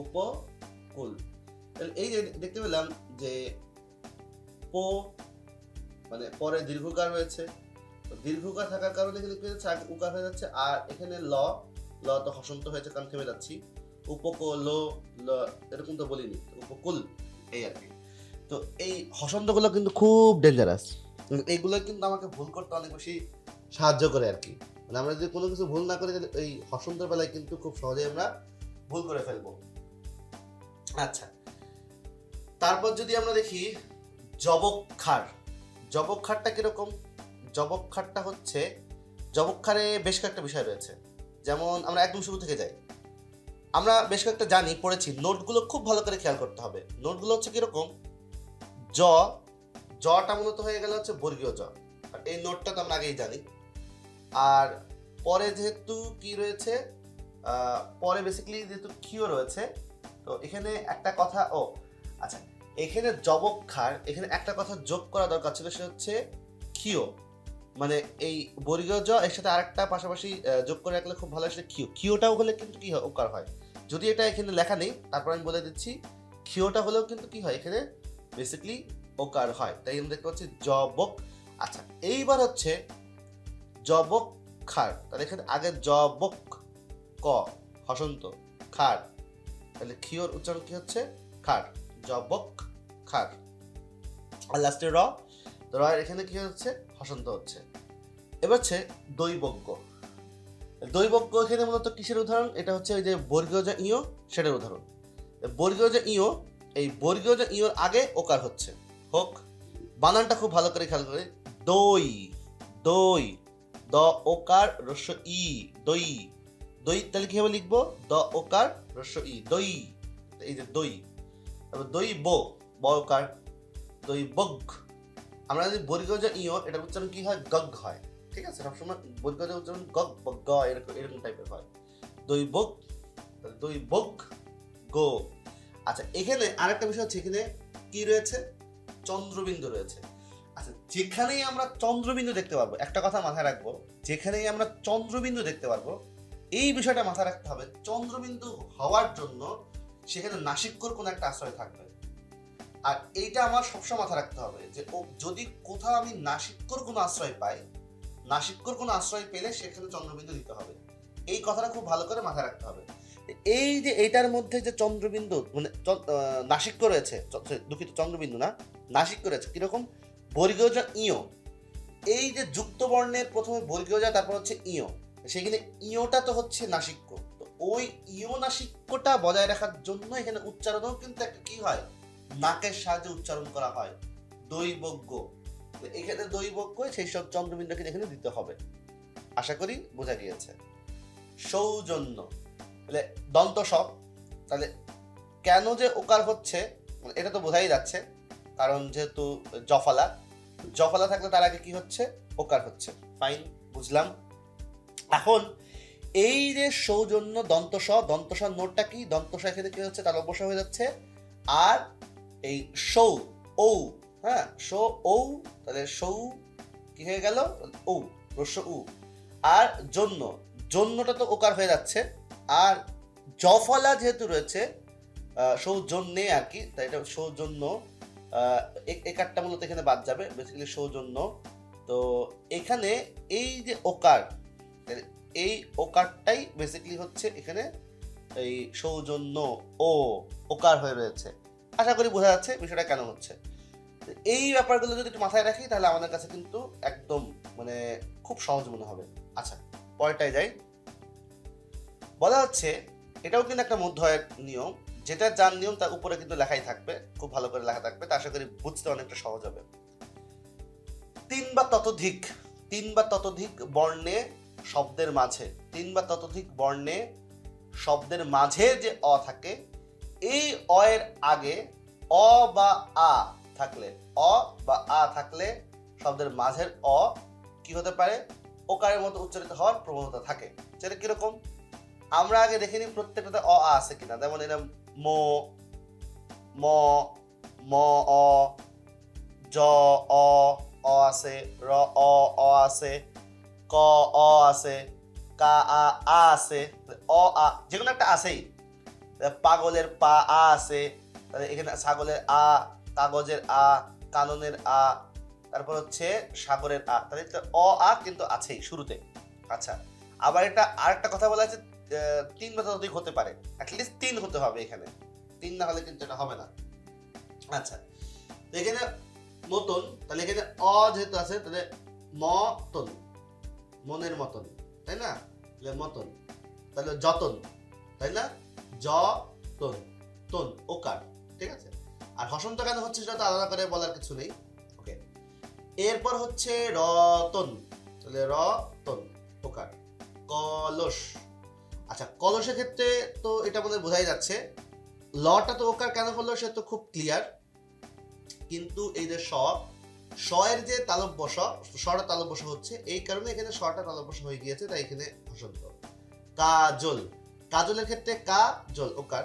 উপকূল, এই যে দেখতে পেলাম যে পো, মানে পরে দীর্ঘকার রয়েছে, দীর্ঘকার থাকার কারণে এখানে কি হচ্ছে আগে উকার হয়ে যাচ্ছে। আর এখানে ল তো হসন্ত হয়েছে কারণ থেমে যাচ্ছি, উপকূল ল এরকম তো বলিনি, উপকূল এই আর কি। তো এই হসন্তগুলো কিন্তু খুব ডেঞ্জারাস, এইগুলো কিন্তু আমাকে ভুল করতে অনেক বেশি সাহায্য করে আর কি। মানে আমরা যদি কোনো কিছু ভুল না করি তাহলে এই হসন্তের বেলায় কিন্তু খুব সহজেই আমরা ভুল করে ফেলবো। আচ্ছা, তারপর যদি আমরা দেখি জবক্ষার। জবক্ষারটা কিরকম? জবক্ষারটা হচ্ছে, জবক্ষারে বেশ কয়েকটা বিষয় রয়েছে। যেমন আমরা একদম শুরু থেকে যাই, আমরা বেশ কয়েকটা জানি, পড়েছি, নোটগুলো খুব ভালো করে খেয়াল করতে হবে। নোটগুলো হচ্ছে কিরকম, জটা মূলত হয়ে গেল হচ্ছে বর্গীয় জ, আর এই নোটটা তো আমরা আগেই জানি। আর পরে যেহেতু কি রয়েছে, পরে বেসিক্যালি যেহেতু কিও রয়েছে, তো এখানে একটা কথা, আচ্ছা, এখানে জবক্ষার, এখানে একটা কথা যোগ করা দরকার ছিল, সেটা হচ্ছে কিও, মানে এই বর্গীয় জ এর সাথে আরেকটা পাশাপাশি যোগ করে রাখলে খুব ভালো, সেটা কিওটাও হলে কিন্তু কি হয়, ওকার হয়। যদি এটা এখানে লেখা নেই, তারপর আমি বলে দিচ্ছি, কিওটা হলেও কিন্তু কি হয়, এখানে বেসিক্যালি ওকার হয়। তাই আমরা দেখতে পাচ্ছি জবক। আচ্ছা, এইবার হচ্ছে জবক খার, তাহলে এখানে আগে জবক ক হসন্ত খার, তাহলে খিওর উচ্চারণ কি হচ্ছে খার, জবক খার। আর লাস্টে র, তো র এখানে কি হচ্ছে, হসন্ত হচ্ছে। এবার হচ্ছে দৈবজ্ঞ। দৈবজ্ঞ এখানে মূলত কিসের উদাহরণ, এটা হচ্ছে ওই যে বর্গীয় যে ইয়, সেটার উদাহরণ। বর্গীয় যে ইয়, এই বর্গীয় যে ইয়র আগে ওকার হচ্ছে, হোক, বানানটা খুব ভালো করে খেয়াল করে, দই, দই, দ ওকার রস্য ই, দই, দই, তাহলে কিভাবে লিখবো, দ ওকার রস্য ই, দই, এই যে দই। তারপর দই ব ওকার, দই বগ। আমরা যদি বর্গীয় যে ইয়, এটা উচ্চারণ কি হয়, গগ হয়, ঠিক আছে, সবসময় বর্গীয় যে উচ্চারণ গগ গ এরকম টাইপের হয়, দই বগ, দই বগ গো। আচ্ছা, এখানে আরেকটা বিষয় হচ্ছে, এখানে কি রয়েছে, চন্দ্রবিন্দু রয়েছে। আচ্ছা, যেখানেই আমরা চন্দ্রবিন্দু দেখতে পারবো, একটা কথা মাথায় রাখবো, যেখানেই আমরা চন্দ্রবিন্দু দেখতে পারবো, এই বিষয়টা মাথায় রাখতে হবে, চন্দ্রবিন্দু হওয়ার জন্য সেখানে নাসিক্যর কোনো একটা আশ্রয় থাকবে। আর এইটা আমার সবসময় মাথায় রাখতে হবে যে যদি কোথাও আমি নাসিক্যর কোনো আশ্রয় পাই, নাসিক্যর কোনো আশ্রয় পেলে সেখানে চন্দ্রবিন্দু দিতে হবে। এই কথাটা খুব ভালো করে মাথায় রাখতে হবে। এই যে এইটার মধ্যে যে চন্দ্রবিন্দু মানে নাসিক্য রয়েছে, দুঃখিত, চন্দ্রবিন্দু না, নাসিক্য রয়েছে, কিরকম, বর্গীয় যা ইয়, এই যে যুক্ত বর্ণের প্রথমে বর্গীয় যা, তারপর হচ্ছে ইয়, সেখানে ইয়টা তো হচ্ছে নাসিক্য, তো ওই ইয় নাসিক্যটা বজায় রাখার জন্য এখানে উচ্চারণও কিন্তু একটা কি হয়, নাকের সাহায্যে উচ্চারণ করা হয়, দৈবজ্ঞ। এখানে দৈবজ্ঞ সেই সব চন্দ্রবিন্দুকে এখানে দিতে হবে। আশা করি বোঝা গিয়েছে। সৌজন্য, তাহলে দন্ত স, তাহলে কেন যে ওকার হচ্ছে এটা তো বোঝাই যাচ্ছে, কারণ যেহেতু জফলা, জফলা থাকলে তার আগে কি হচ্ছে, ওকার হচ্ছে, ফাইন, বুঝলাম। এখন এই যে সৌজন্য দন্ত স, দন্ত স নোটটা কি, দন্ত স এখানে কি হচ্ছে, তার অবশ্য হয়ে যাচ্ছে, আর এই সৌ ঔ, হ্যাঁ, সৌ ঔ, তাহলে সৌ কি হয়ে গেল, ঔ রস্য উ, আর জন্য, জন্যটা তো ওকার হয়ে যাচ্ছে, আর জফলা যেহেতু রয়েছে সৌজন্যে আর কি, তাই এটা সৌজন্য, একারটা মূলত এখানে বাদ যাবে, বেসিক্যালি সৌজন্য। তো এখানে এই যে ওকার, এই ওকারটাই বেসিক্যালি হচ্ছে এখানে এই সৌজন্য ও ওকার হয়ে রয়েছে। আশা করি বোঝা যাচ্ছে বিষয়টা কেন হচ্ছে। এই ব্যাপারগুলো যদি একটু মাথায় রাখি তাহলে আমাদের কাছে কিন্তু একদম মানে খুব সহজ মনে হবে। আচ্ছা, পরেরটায় যাই। বলা হচ্ছে এটাও কিন্তু একটা মধ্যায়ের নিয়ম, যেটা যার নিয়ম তার উপরে কিন্তু লেখাই থাকবে, খুব ভালো করে লেখা থাকবে, তা আশা করি বুঝতে অনেকটা সহজ হবে। তিন বা ততোধিক বর্ণে শব্দের মাঝে, তিন বা ততোধিক বর্ণে শব্দের মাঝে যে অ থাকে, এই অ এর আগে অ বা আ থাকলে, অ বা আ থাকলে শব্দের মাঝের অ কি হতে পারে, ওকারের মতো উচ্চারিত হওয়ার প্রবণতা থাকে। সেটা কিরকম, আমরা আগে দেখিনি প্রত্যেকটাতে অ আ আছে কিনা, যেমন এরকম মো, ম, ম অ, জ অ, অ আছে, র অ, অ আছে, ক অ আছে, কা আ, আ আছে, অ আ যেকোনো একটা আছেই। পাগলের পা আ আছে, তাহলে এখানে ছাগলের আ, কাগজের আ, কাননের আ, তারপর হচ্ছে সাগরের আ, তাহলে অ আ কিন্তু আছেই শুরুতে। আচ্ছা, আবার এটা আরেকটা কথা বলা আছে 3 বা ততোধিক হতে পারে, অ্যাটলিস্ট 3 হতে হবে এখানে, 3 না হলে কিন্তু এটা হবে না। আচ্ছা, তো এখানে মতন, তাহলে এখানে অ যেহেতু আছে তাহলে মতন, মনের মতন, তাই না? তাহলে মতন, তাহলে যতন, তাই না? যতন, তন ওকার, ঠিক আছে। আর হসন্ত কেন হচ্ছে সেটা তো আলাদা করে বলার কিছু নেই। ওকে, এরপর হচ্ছে রতন, তাহলে রতন ওকার। কলস, আচ্ছা কলসের ক্ষেত্রে তো এটা মনে বোঝাই যাচ্ছে, লটা তো ওকার কেন হলো সে তো খুব ক্লিয়ার, কিন্তু এই যে স এর যে তালব বস, সটা তালব বস হচ্ছে, এই কারণে এখানে সটা তালব বস হয়ে গিয়েছে, তাই এখানে হসন্ত। কাজল, কাজলের ক্ষেত্রে কা জল ওকার,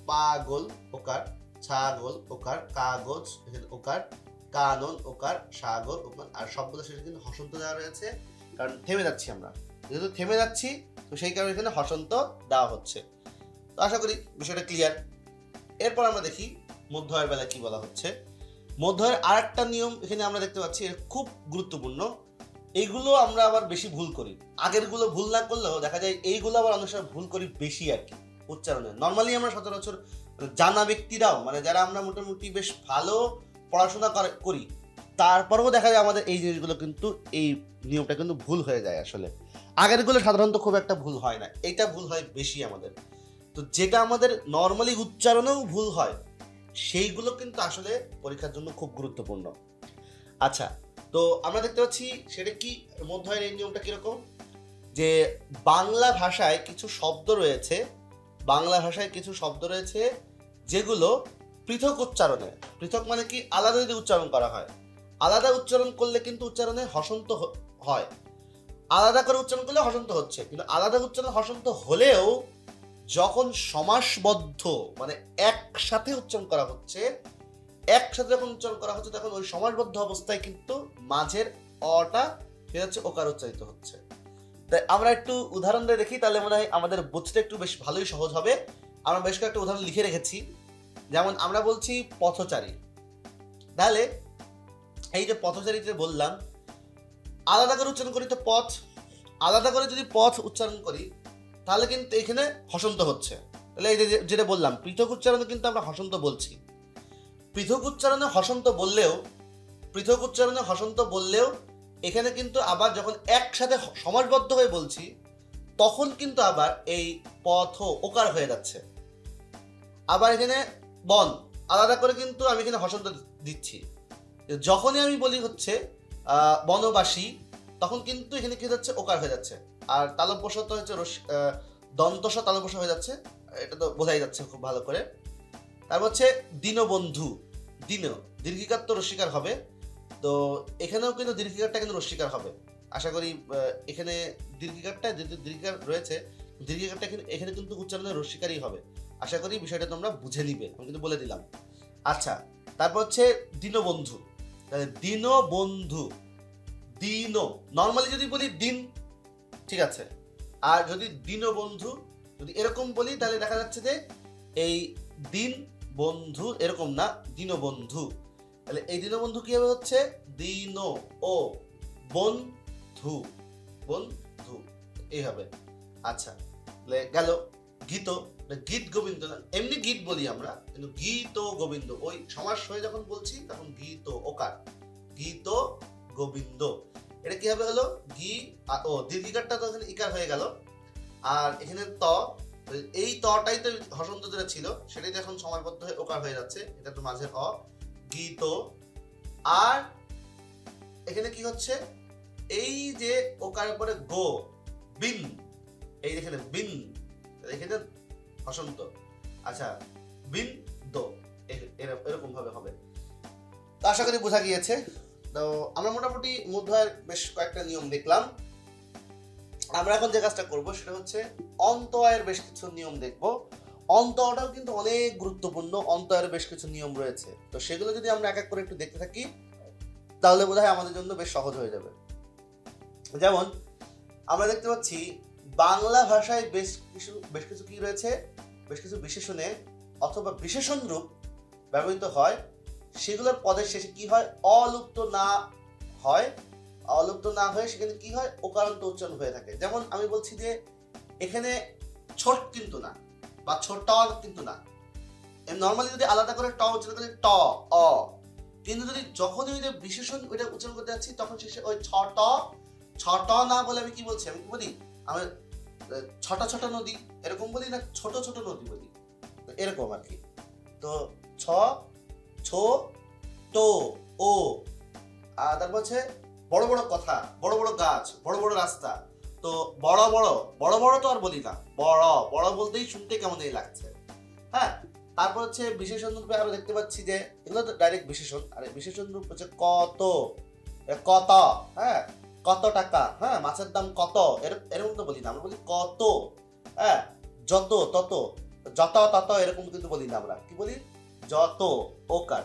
পাগল ওকার, ছাগল ওকার, কাগজ এখানে ওকার, কানন ওকার, সাগর ওকার, আর সবগুলো শেষে কিন্তু হসন্ত দেওয়া রয়েছে, কারণ থেমে যাচ্ছি আমরা, যেহেতু থেমে যাচ্ছি তো সেই কারণে এখানে হসন্ত দেওয়া হচ্ছে। তো আশা করি বিষয়টা ক্লিয়ার। এরপর আমরা দেখি মধ্যয়ের বেলায় কি বলা হচ্ছে। মধ্যয়ের আরেকটা নিয়ম এখানে আমরা দেখতে পাচ্ছি, খুব গুরুত্বপূর্ণ। এইগুলো আমরা আবার বেশি ভুল করি, আগেরগুলো ভুল না করলেও দেখা যায় এইগুলো আবার অনেক সময় ভুল করি বেশি আর কি উচ্চারণে। নর্মালি আমরা সচরাচর জানা ব্যক্তিরাও, মানে যারা আমরা মোটামুটি বেশ ভালো পড়াশোনা করি, তারপরেও দেখা যায় আমাদের এই জিনিসগুলো কিন্তু, এই নিয়মটা কিন্তু ভুল হয়ে যায় আসলে। আগেরগুলো সাধারণত খুব একটা ভুল হয় না, এইটা ভুল হয় বেশি আমাদের। তো যেটা আমাদের নর্মালি উচ্চারণেও ভুল হয় সেইগুলো কিন্তু আসলে পরীক্ষার জন্য খুব গুরুত্বপূর্ণ। আচ্ছা, তো আমরা দেখতে পাচ্ছি সেটা কি, মধ্যয়ের এই নিয়মটা কিরকম, যে বাংলা ভাষায় কিছু শব্দ রয়েছে, বাংলা ভাষায় কিছু শব্দ রয়েছে যেগুলো পৃথক উচ্চারণে, পৃথক মানে কি আলাদা যদি উচ্চারণ করা হয়, আলাদা উচ্চারণ করলে কিন্তু উচ্চারণে হসন্ত হয়, আলাদা করে উচ্চারণ করলে হসন্ত হচ্ছে, কিন্তু আলাদা উচ্চারণ হসন্ত হলেও যখন সমাসবদ্ধ মানে একসাথে উচ্চারণ করা হচ্ছে, একসাথে যখন উচ্চারণ করা হচ্ছে তখন ওই সমাসবদ্ধ অবস্থায় কিন্তু মাঝের অটা সেটা হচ্ছে ওকার উচ্চারিত হচ্ছে। তাই আমরা একটু উদাহরণ দিয়ে দেখি, তাহলে মনে হয় আমাদের বুঝতে একটু বেশ ভালোই সহজ হবে। আমরা বেশ কয়েকটা উদাহরণ লিখে রেখেছি। যেমন আমরা বলছি পথচারী, তাহলে এই যে পথচারী যে বললাম, আলাদা করে উচ্চারণ করি তো পথ, আলাদা করে যদি পথ উচ্চারণ করি তাহলে কিন্তু এখানে হসন্ত হচ্ছে। তাহলে এই যে যেটা বললাম, পৃথক উচ্চারণে কিন্তু আমরা হসন্ত বলছি, পৃথক উচ্চারণে হসন্ত বললেও, পৃথক উচ্চারণে হসন্ত বললেও এখানে কিন্তু আবার যখন একসাথে সমাসবদ্ধ হয়ে বলছি তখন কিন্তু আবার এই পথ ওকার হয়ে যাচ্ছে। আবার এখানে বন, আলাদা করে কিন্তু আমি এখানে হসন্ত দিচ্ছি। যখনই আমি বলি হচ্ছে বনবাসী, তখন কিন্তু এখানে কি যাচ্ছে, ওকার হয়ে যাচ্ছে। আর তালব্যস্য তো হচ্ছে দন্তস তালব্যস্য হয়ে যাচ্ছে, এটা তো বোঝাই যাচ্ছে খুব ভালো করে। তারপর হচ্ছে দীনবন্ধু, দীন দীর্ঘিকার তো রস্বীকার হবে, তো এখানেও কিন্তু দীর্ঘিকারটা কিন্তু রস্বীকার হবে। আশা করি এখানে দীর্ঘিকারটা যেহেতু দীর্ঘিকার রয়েছে, দীর্ঘিকারটা এখানে কিন্তু উচ্চারণে রস্বীকারই হবে। আশা করি বিষয়টা তোমরা বুঝে নিবে, আমি কিন্তু বলে দিলাম। আচ্ছা, তারপর হচ্ছে দীনবন্ধু, তাহলে দীনবন্ধু, দীন নর্মালি যদি বলি দিন, ঠিক আছে, আর যদি দীনবন্ধু যদি এরকম বলি তাহলে দেখা যাচ্ছে যে এই দিন বন্ধু এরকম না, দীনবন্ধু। তাহলে এই দীনবন্ধু কি হবে, হচ্ছে দীন ও বন্ধু, বন্ধু এই হবে। আচ্ছা, তাহলে গেল গীত, গীত গোবিন্দ না, এমনি গীত বলি আমরা, কিন্তু গীত গোবিন্দ ওই সমাস হয়ে যখন বলছি তখন গীত ওকার, গীত গোবিন্দ। এটা কি হবে হলো গি ও দীর্ঘিকারটা তো এখানে ইকার হয়ে গেল, আর এখানে ত, এই তটাই তো হসন্ত যেটা ছিল সেটাই এখন সমাসবদ্ধ হয়ে ওকার হয়ে যাচ্ছে, এটা তো মাঝের অ, গীত। আর এখানে কি হচ্ছে, এই যে ওকারের পরে গো বিন, এই এখানে বিন, এখানে হসন্ত। আচ্ছা, বিন দো এরকম ভাবে হবে। তো আশা করি বোঝা গিয়েছে। তো আমরা মোটামুটি মধ্যয়ের বেশ কয়েকটা নিয়ম দেখলাম। আমরা এখন যে কাজটা করব সেটা হচ্ছে অন্তয়ের বেশ কিছু নিয়ম দেখব। অন্তটাও কিন্তু অনেক গুরুত্বপূর্ণ, অন্তয়ের বেশ কিছু নিয়ম রয়েছে, তো সেগুলো যদি আমরা এক এক করে একটু দেখতে থাকি তাহলে বোধহয় আমাদের জন্য বেশ সহজ হয়ে যাবে। যেমন আমরা দেখতে পাচ্ছি বাংলা ভাষায় বেশ কিছু কি রয়েছে, বেশ কিছু বিশেষণে অথবা বিশেষণ রূপ ব্যবহৃত হয়, সেগুলোর পদের শেষে কি হয়, অলুপ্ত না হয়, অলুপ্ত না হয়ে সেখানে কি হয়, ওকারান্ত উচ্চারণ হয়ে থাকে। যেমন আমি বলছি যে এখানে ছোট কিন্তু না, বা ছোট কিন্তু না, নর্মালি যদি আলাদা করে ট উচ্চারণ করি ট অ, কিন্তু যদি যখনই ওই যে বিশেষণ ওইটা উচ্চারণ করতে যাচ্ছি তখন শেষে ওই ছ ট না বলে আমি কি বলছি, আমি কি বলি, আমি ছোট ছোট নদী এরকম বলি না, ছোট ছোট নদী বলি, এরকম আর কি। তো ছ, ছো, টো, ও, আর তারপর হচ্ছে বড় বড় কথা, বড় বড় গাছ, বড় বড় রাস্তা। তো বড় বড়, বড় বড় তো আর বলি না, বড় বড় বলতেই শুনতে কেমন এই লাগছে। হ্যাঁ, তারপর হচ্ছে বিশেষণ রূপে আরো দেখতে পাচ্ছি যে এগুলো তো ডাইরেক্ট বিশেষণ, আর বিশেষণ রূপ হচ্ছে কত, কত, হ্যাঁ, কত টাকা, হ্যাঁ, মাছের দাম কত, এরকম তো বলি না, আমরা বলি কত। হ্যাঁ, যত, তত, যত, তত, এরকম কিন্তু বলি না, আমরা কি বলি, যত, ওকার,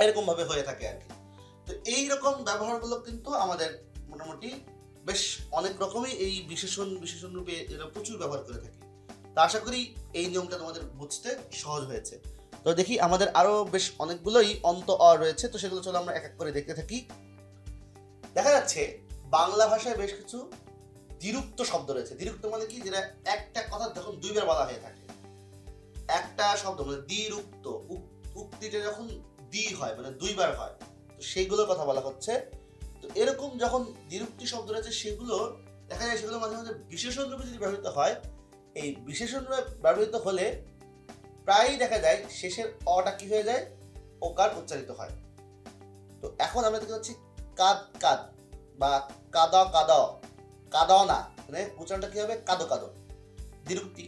এরকম ভাবে হয়ে থাকে আর কি। তো এইরকম ব্যবহারগুলো কিন্তু আমাদের মোটামুটি বেশ অনেক রকমই এই বিশেষণ রূপে এরা প্রচুর ব্যবহার করে থাকি। তো আশা করি এই নিয়মটা তোমাদের বুঝতে সহজ হয়েছে। তো দেখি আমাদের আরো বেশ অনেকগুলোই অন্ত অ রয়েছে, তো সেগুলো চলো আমরা এক এক করে দেখতে থাকি। দেখা যাচ্ছে বাংলা ভাষায় বেশ কিছু দ্বিরুক্ত শব্দ রয়েছে। দ্বিরুক্ত মানে কি, যেটা একটা কথা যখন দুইবার বলা হয়ে থাকে, একটা শব্দ মানে দ্বিরুক্ত, উক্তিটা যখন দ্বি হয় মানে দুইবার হয়, তো সেইগুলোর কথা বলা হচ্ছে। তো এরকম যখন দ্বিরুক্তি শব্দ রয়েছে সেগুলো দেখা যায়, সেগুলো মাঝে মাঝে বিশেষণ রূপে যদি ব্যবহৃত হয়, এই বিশেষণ রূপে ব্যবহৃত হলে প্রায়ই দেখা যায় শেষের অটা কি হয়ে যায়, ওকার উচ্চারিত হয়। তো এখন আমরা দেখতে পাচ্ছি কাদ কাদ বা কাদ কাদ, কাদ না, মানে উচ্চারণটা কি হবে, কাদো কাদো, দ্বিরুক্তি।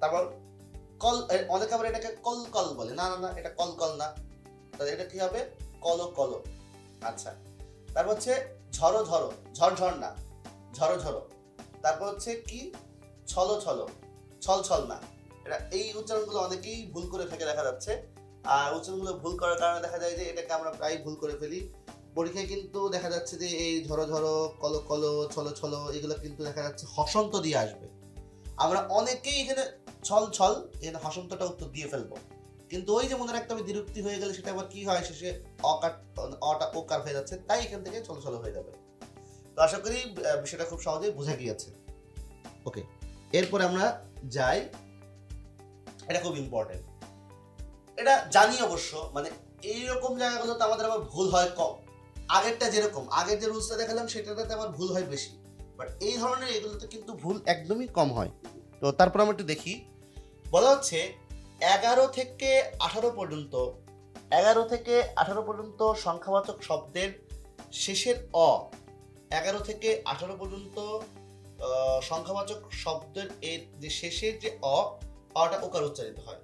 তারপর কল, অনেকে আবার এটাকে কল কল বলে, না না না, এটা কল কল না, তাহলে এটা কি হবে, কলো কলো। আচ্ছা, তারপর হচ্ছে ঝড়ো ঝড়ো, ঝড় ঝড় না, ঝড়ো ঝড়ো। তারপর হচ্ছে কি, ছলো ছলো, ছল ছল না। এটা এই উচ্চারণগুলো অনেকেই ভুল করে ফেলে দেখা যাচ্ছে, আর উচ্চারণগুলো ভুল করার কারণে দেখা যায় যে এটাকে আমরা প্রায় ভুল করে ফেলি। পরীক্ষায় কিন্তু দেখা যাচ্ছে যে এই ঝড়ো ঝড়ো, কলো কলো, ছলো ছলো, এগুলো কিন্তু দেখা যাচ্ছে হসন্ত দিয়ে আসবে। আমরা অনেকেই এখানে ছল ছল, এখানে হসন্তটা উত্তর দিয়ে ফেলবো, কিন্তু ওই যে মনে রাখতে হবে দ্বিরুক্তি হয়ে গেলে সেটা আবার কি হয়, শেষে অটা ওকার হয়ে যাচ্ছে, তাই এখান থেকে ছলো ছলো হয়ে যাবে। তো আশা করি বিষয়টা খুব সহজেই বোঝা গিয়েছে। ওকে, এরপরে আমরা যাই, এটা খুব ইম্পর্টেন্ট, এটা জানি অবশ্য, মানে এইরকম জায়গাগুলোতে আমাদের আবার ভুল হয় কম। আগেরটা যেরকম, আগের যে রুলসটা দেখালাম সেটাতে আমার ভুল হয় বেশি, বাট এই ধরনের এগুলোতে কিন্তু ভুল একদমই কম হয়। তো তারপর আমরা একটু দেখি, বলা হচ্ছে 11 থেকে 18 পর্যন্ত, 11 থেকে 18 পর্যন্ত সংখ্যাবাচক শব্দের শেষের অ, 11 থেকে 18 পর্যন্ত সংখ্যাবাচক শব্দের এর যে শেষের যে অটা ওকার উচ্চারিত হয়।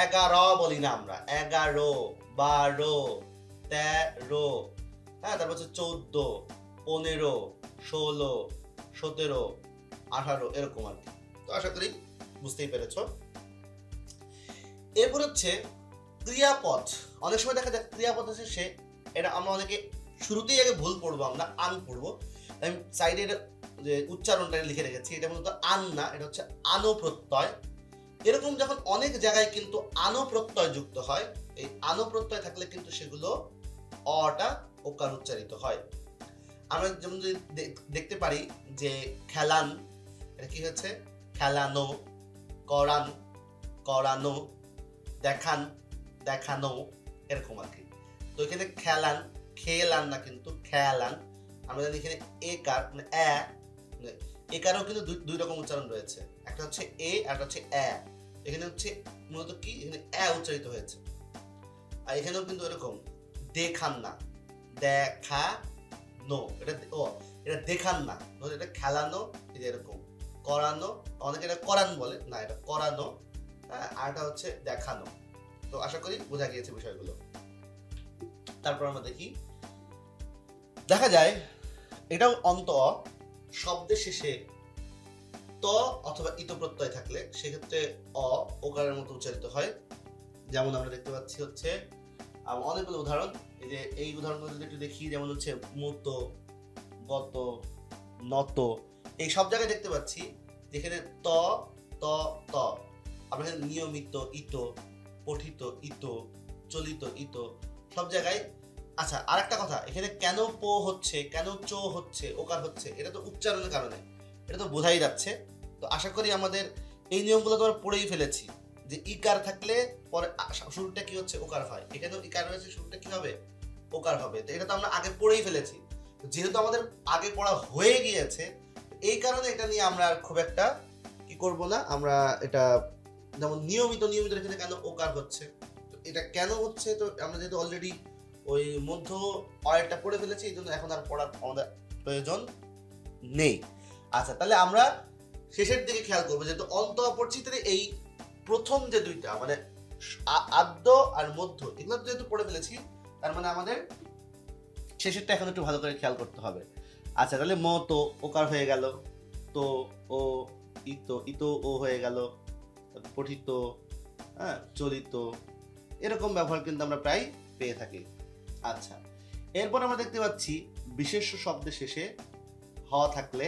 11 বলি না আমরা, 11, 12, 13, হ্যাঁ, তারপর হচ্ছে 14, 15, 16, 17, 18, এরকম আর কি। তো আশা করি বুঝতেই পেরেছো। এরপর হচ্ছে ক্রিয়াপদ। অনেক সময় দেখা যায় ক্রিয়াপদ শেষে, এটা আমরা অনেকে শুরুতেই আগে ভুল পড়বো, আমরা আন পড়বো, আমি সাইডে যে উচ্চারণটা লিখে রেখেছি, এটা মূলত আন না, এটা হচ্ছে আনো প্রত্যয়। এরকম যখন অনেক জায়গায় কিন্তু আনো প্রত্যয় যুক্ত হয়, এই আনো প্রত্যয় থাকলে কিন্তু সেগুলো অটা ওকার উচ্চারিত হয়। আমরা যেমন যদি দেখতে পারি যে খেলান, এটা কি হচ্ছে, খেলানো, করান, করানো, দেখান, দেখানো, এরকম আর কি। তো এখানে খেলান, খেলান না, কিন্তু খেলান। আমরা জানি এখানে একার মানে একারও কিন্তু দুই রকম উচ্চারণ রয়েছে, একটা হচ্ছে এ আর একটা হচ্ছে এ। এখানে হচ্ছে মূলত কি, এখানে এ উচ্চারিত হয়েছে, আর এখানেও কিন্তু এরকম দেখান না, দেখানো, এটা এটা দেখান না, এটা খেলানো, এটা এরকম করানো, অনেকে এটা করান বলে না, এটা করানো, আর এটা হচ্ছে দেখানো। তো আশা করি বোঝা গিয়েছে বিষয়গুলো। তারপর আমরা দেখি, দেখা যায় এটাও অন্ত শব্দের শেষে ত অথবা ইত প্রত্যয় থাকলে সেক্ষেত্রে ওকারের মতো উচ্চারিত হয়। যেমন আমরা দেখতে পাচ্ছি হচ্ছে অনেকগুলো উদাহরণ, এই যে এই উদাহরণগুলো যদি একটু দেখি, যেমন হচ্ছে মত, গত, নত, এই সব জায়গায় দেখতে পাচ্ছি যেখানে ত ত ত, আমরা এখানে নিয়মিত ইত, পঠিত ইত, চলিত ইত, সব জায়গায় আচ্ছা, আরেকটা কথা, এখানে কেন পো হচ্ছে, কেন চো হচ্ছে, ওকার হচ্ছে, এটা তো উচ্চারণের কারণে, এটা তো বোঝাই যাচ্ছে। তো আশা করি আমাদের এই নিয়মগুলো তো আমরা পড়েই ফেলেছি যে ইকার থাকলে পরে শুরুটা কি হচ্ছে, ওকার হয়। এখানেও ইকার রয়েছে, শুরুটা কি হবে, ওকার হবে। তো এটা তো আমরা আগে পড়েই ফেলেছি। যেহেতু আমাদের আগে পড়া হয়ে গিয়েছে, এই কারণে এটা নিয়ে আমরা আর খুব একটা কি করব না। আমরা এটা যেমন নিয়মিত এখানে কেন ওকার হচ্ছে, তো এটা কেন হচ্ছে, তো আমরা যেহেতু অলরেডি ওই মধ্য অয়েরটা পড়ে ফেলেছি, এই জন্য এখন আর পড়ার আমাদের প্রয়োজন নেই। আচ্ছা, তাহলে আমরা শেষের দিকে খেয়াল করবো, যেহেতু অন্ত অপরিচিতের এই প্রথম যে দুইটা মানে আদ্য আর মধ্য, এগুলো যেহেতু পড়ে ফেলেছি, তার মানে আমাদের শেষেরটা এখন একটু ভালো করে খেয়াল করতে হবে। আচ্ছা, তাহলে ম তো ওকার হয়ে গেল, তো ও ইতো ও হয়ে গেল, পঠিত, হ্যাঁ, চলিত, এরকম ব্যবহার কিন্তু আমরা প্রায় পেয়ে থাকি। আচ্ছা, এরপর আমরা দেখতে পাচ্ছি বিশেষ্য শব্দের শেষে হ থাকলে,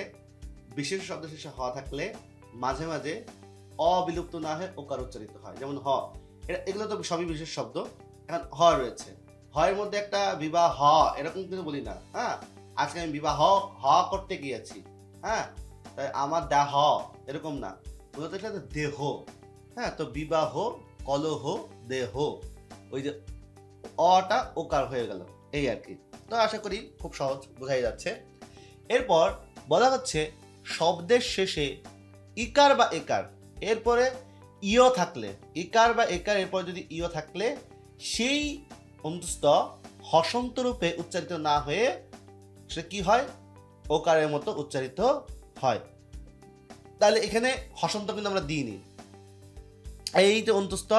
বিশেষ্য শব্দের শেষে হ থাকলে মাঝে মাঝে অবিলুপ্ত না হয়ে ওকার উচ্চারিত হয়। যেমন হ, এগুলো তো সবই বিশেষ শব্দ। এখন হ রয়েছে, হয়ের মধ্যে একটা বিবাহ হ এরকম কিন্তু বলি না। হ্যাঁ, আজকে আমি বিবাহ হ করতে গিয়েছি, হ্যাঁ, তাই আমার দেহ এরকম না, বলতে দেহ। হ্যাঁ, তো বিবাহ, কলহ, দেহ, ওই যে অটা ওকার হয়ে গেল, এই আর কি। তো আশা করি খুব সহজ বোঝাই যাচ্ছে। এরপর বলা হচ্ছে শব্দের শেষে ইকার বা একার এরপরে ইয় থাকলে, ইকার বা একার এরপর যদি ইয় থাকলে সেই অন্তস্থ হসন্ত রূপে উচ্চারিত না হয়ে সে কি হয়, ওকারের মতো উচ্চারিত হয়। তাহলে এখানে হসন্ত কিন্তু আমরা দিইনি, এই যে অন্তস্থ,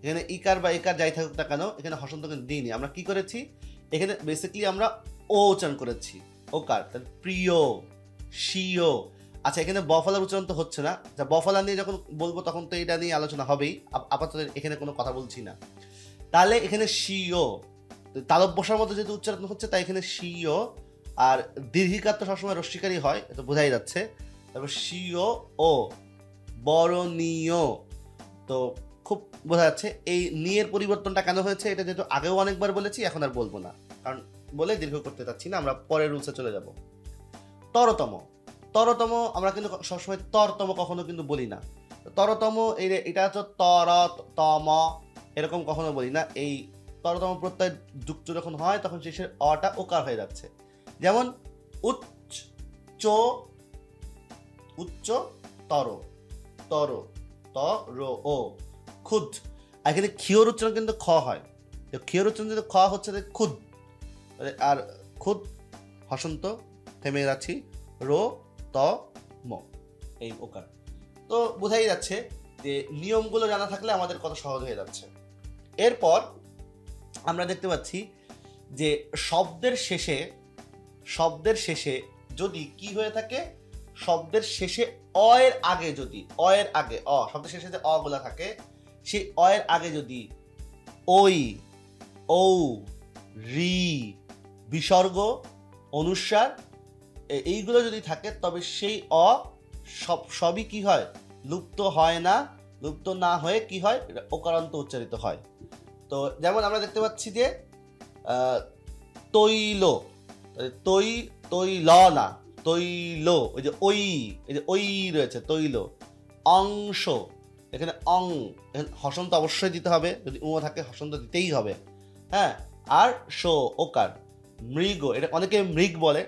এখানে ইকার বা একার যাই থাকুক না কেন, এখানে হসন্ত কিন্তু দিইনি। আমরা কি করেছি, এখানে বেসিক্যালি আমরা ও উচ্চারণ করেছি, ওকার। তাহলে প্রিয়, শিও। আচ্ছা, এখানে বফলার উচ্চারণ তো হচ্ছে না, যা বফলা নিয়ে যখন বলবো তখন তো এটা নিয়ে আলোচনা হবেই, আপাতত এখানে কোনো কথা বলছি না। তাহলে এখানে শিও, তালব বসার মধ্যে যেহেতু উচ্চারণ হচ্ছে, তাই এখানে শিও। আর দীর্ঘিকার তো সবসময় রস্বীকারই হয়, এটা বোঝাই যাচ্ছে। তারপর শিও ও, বরণীয়, তো খুব বোঝা যাচ্ছে। এই নিয়ের পরিবর্তনটা কেন হয়েছে, এটা যেহেতু আগেও অনেকবার বলেছি, এখন আর বলবো না, কারণ বলে দীর্ঘ করতে চাচ্ছি না, আমরা পরের রুলসে চলে যাব। তরতম, তরতম আমরা কিন্তু সবসময় তরতম কখনো কিন্তু বলি না। তরতম এটা হচ্ছে তরতম, এরকম কখনো বলি না। এই তরতম প্রত্যয় যুক্ত যখন হয় তখন শেষের অটা ওকার হয়ে যাচ্ছে। যেমন উচ্চ, উচ্চ তর, তর, তর ও, খুদ। এখানে ক্ষিয়র উচ্চারণ কিন্তু খ হয়, তো ক্ষিয়র উচ্চারণ যদি খ হচ্ছে খুদ, আর খুদ হসন্ত, থেমে যাচ্ছি, রো ত ম, এই ওকার। তো বোঝাই যাচ্ছে যে নিয়মগুলো জানা থাকলে আমাদের কত সহজ হয়ে যাচ্ছে। এরপর আমরা দেখতে পাচ্ছি যে শব্দের শেষে যদি কি হয়ে থাকে, শব্দের শেষে অ এর আগে যদি, অ এর আগে, শব্দের শেষে যে অ গুলা থাকে, সেই অ এর আগে যদি ওই, ঔ, রি, বিসর্গ, অনুস্বার, এইগুলো যদি থাকে, তবে সেই অ সবই কি হয়, লুপ্ত হয় না। লুপ্ত না হয়ে কি হয়, ওকারান্ত উচ্চারিত হয়। তো যেমন আমরা দেখতে পাচ্ছি যে তৈল, তৈল না, তৈল, ওই যে ওই রয়েছে, তৈল। অংশ, এখানে এখানে হসন্ত অবশ্যই দিতে হবে, যদি উঁ থাকে হসন্ত দিতেই হবে। হ্যাঁ, আর শো ওকার। মৃগ, এটা অনেকে মৃগ বলে,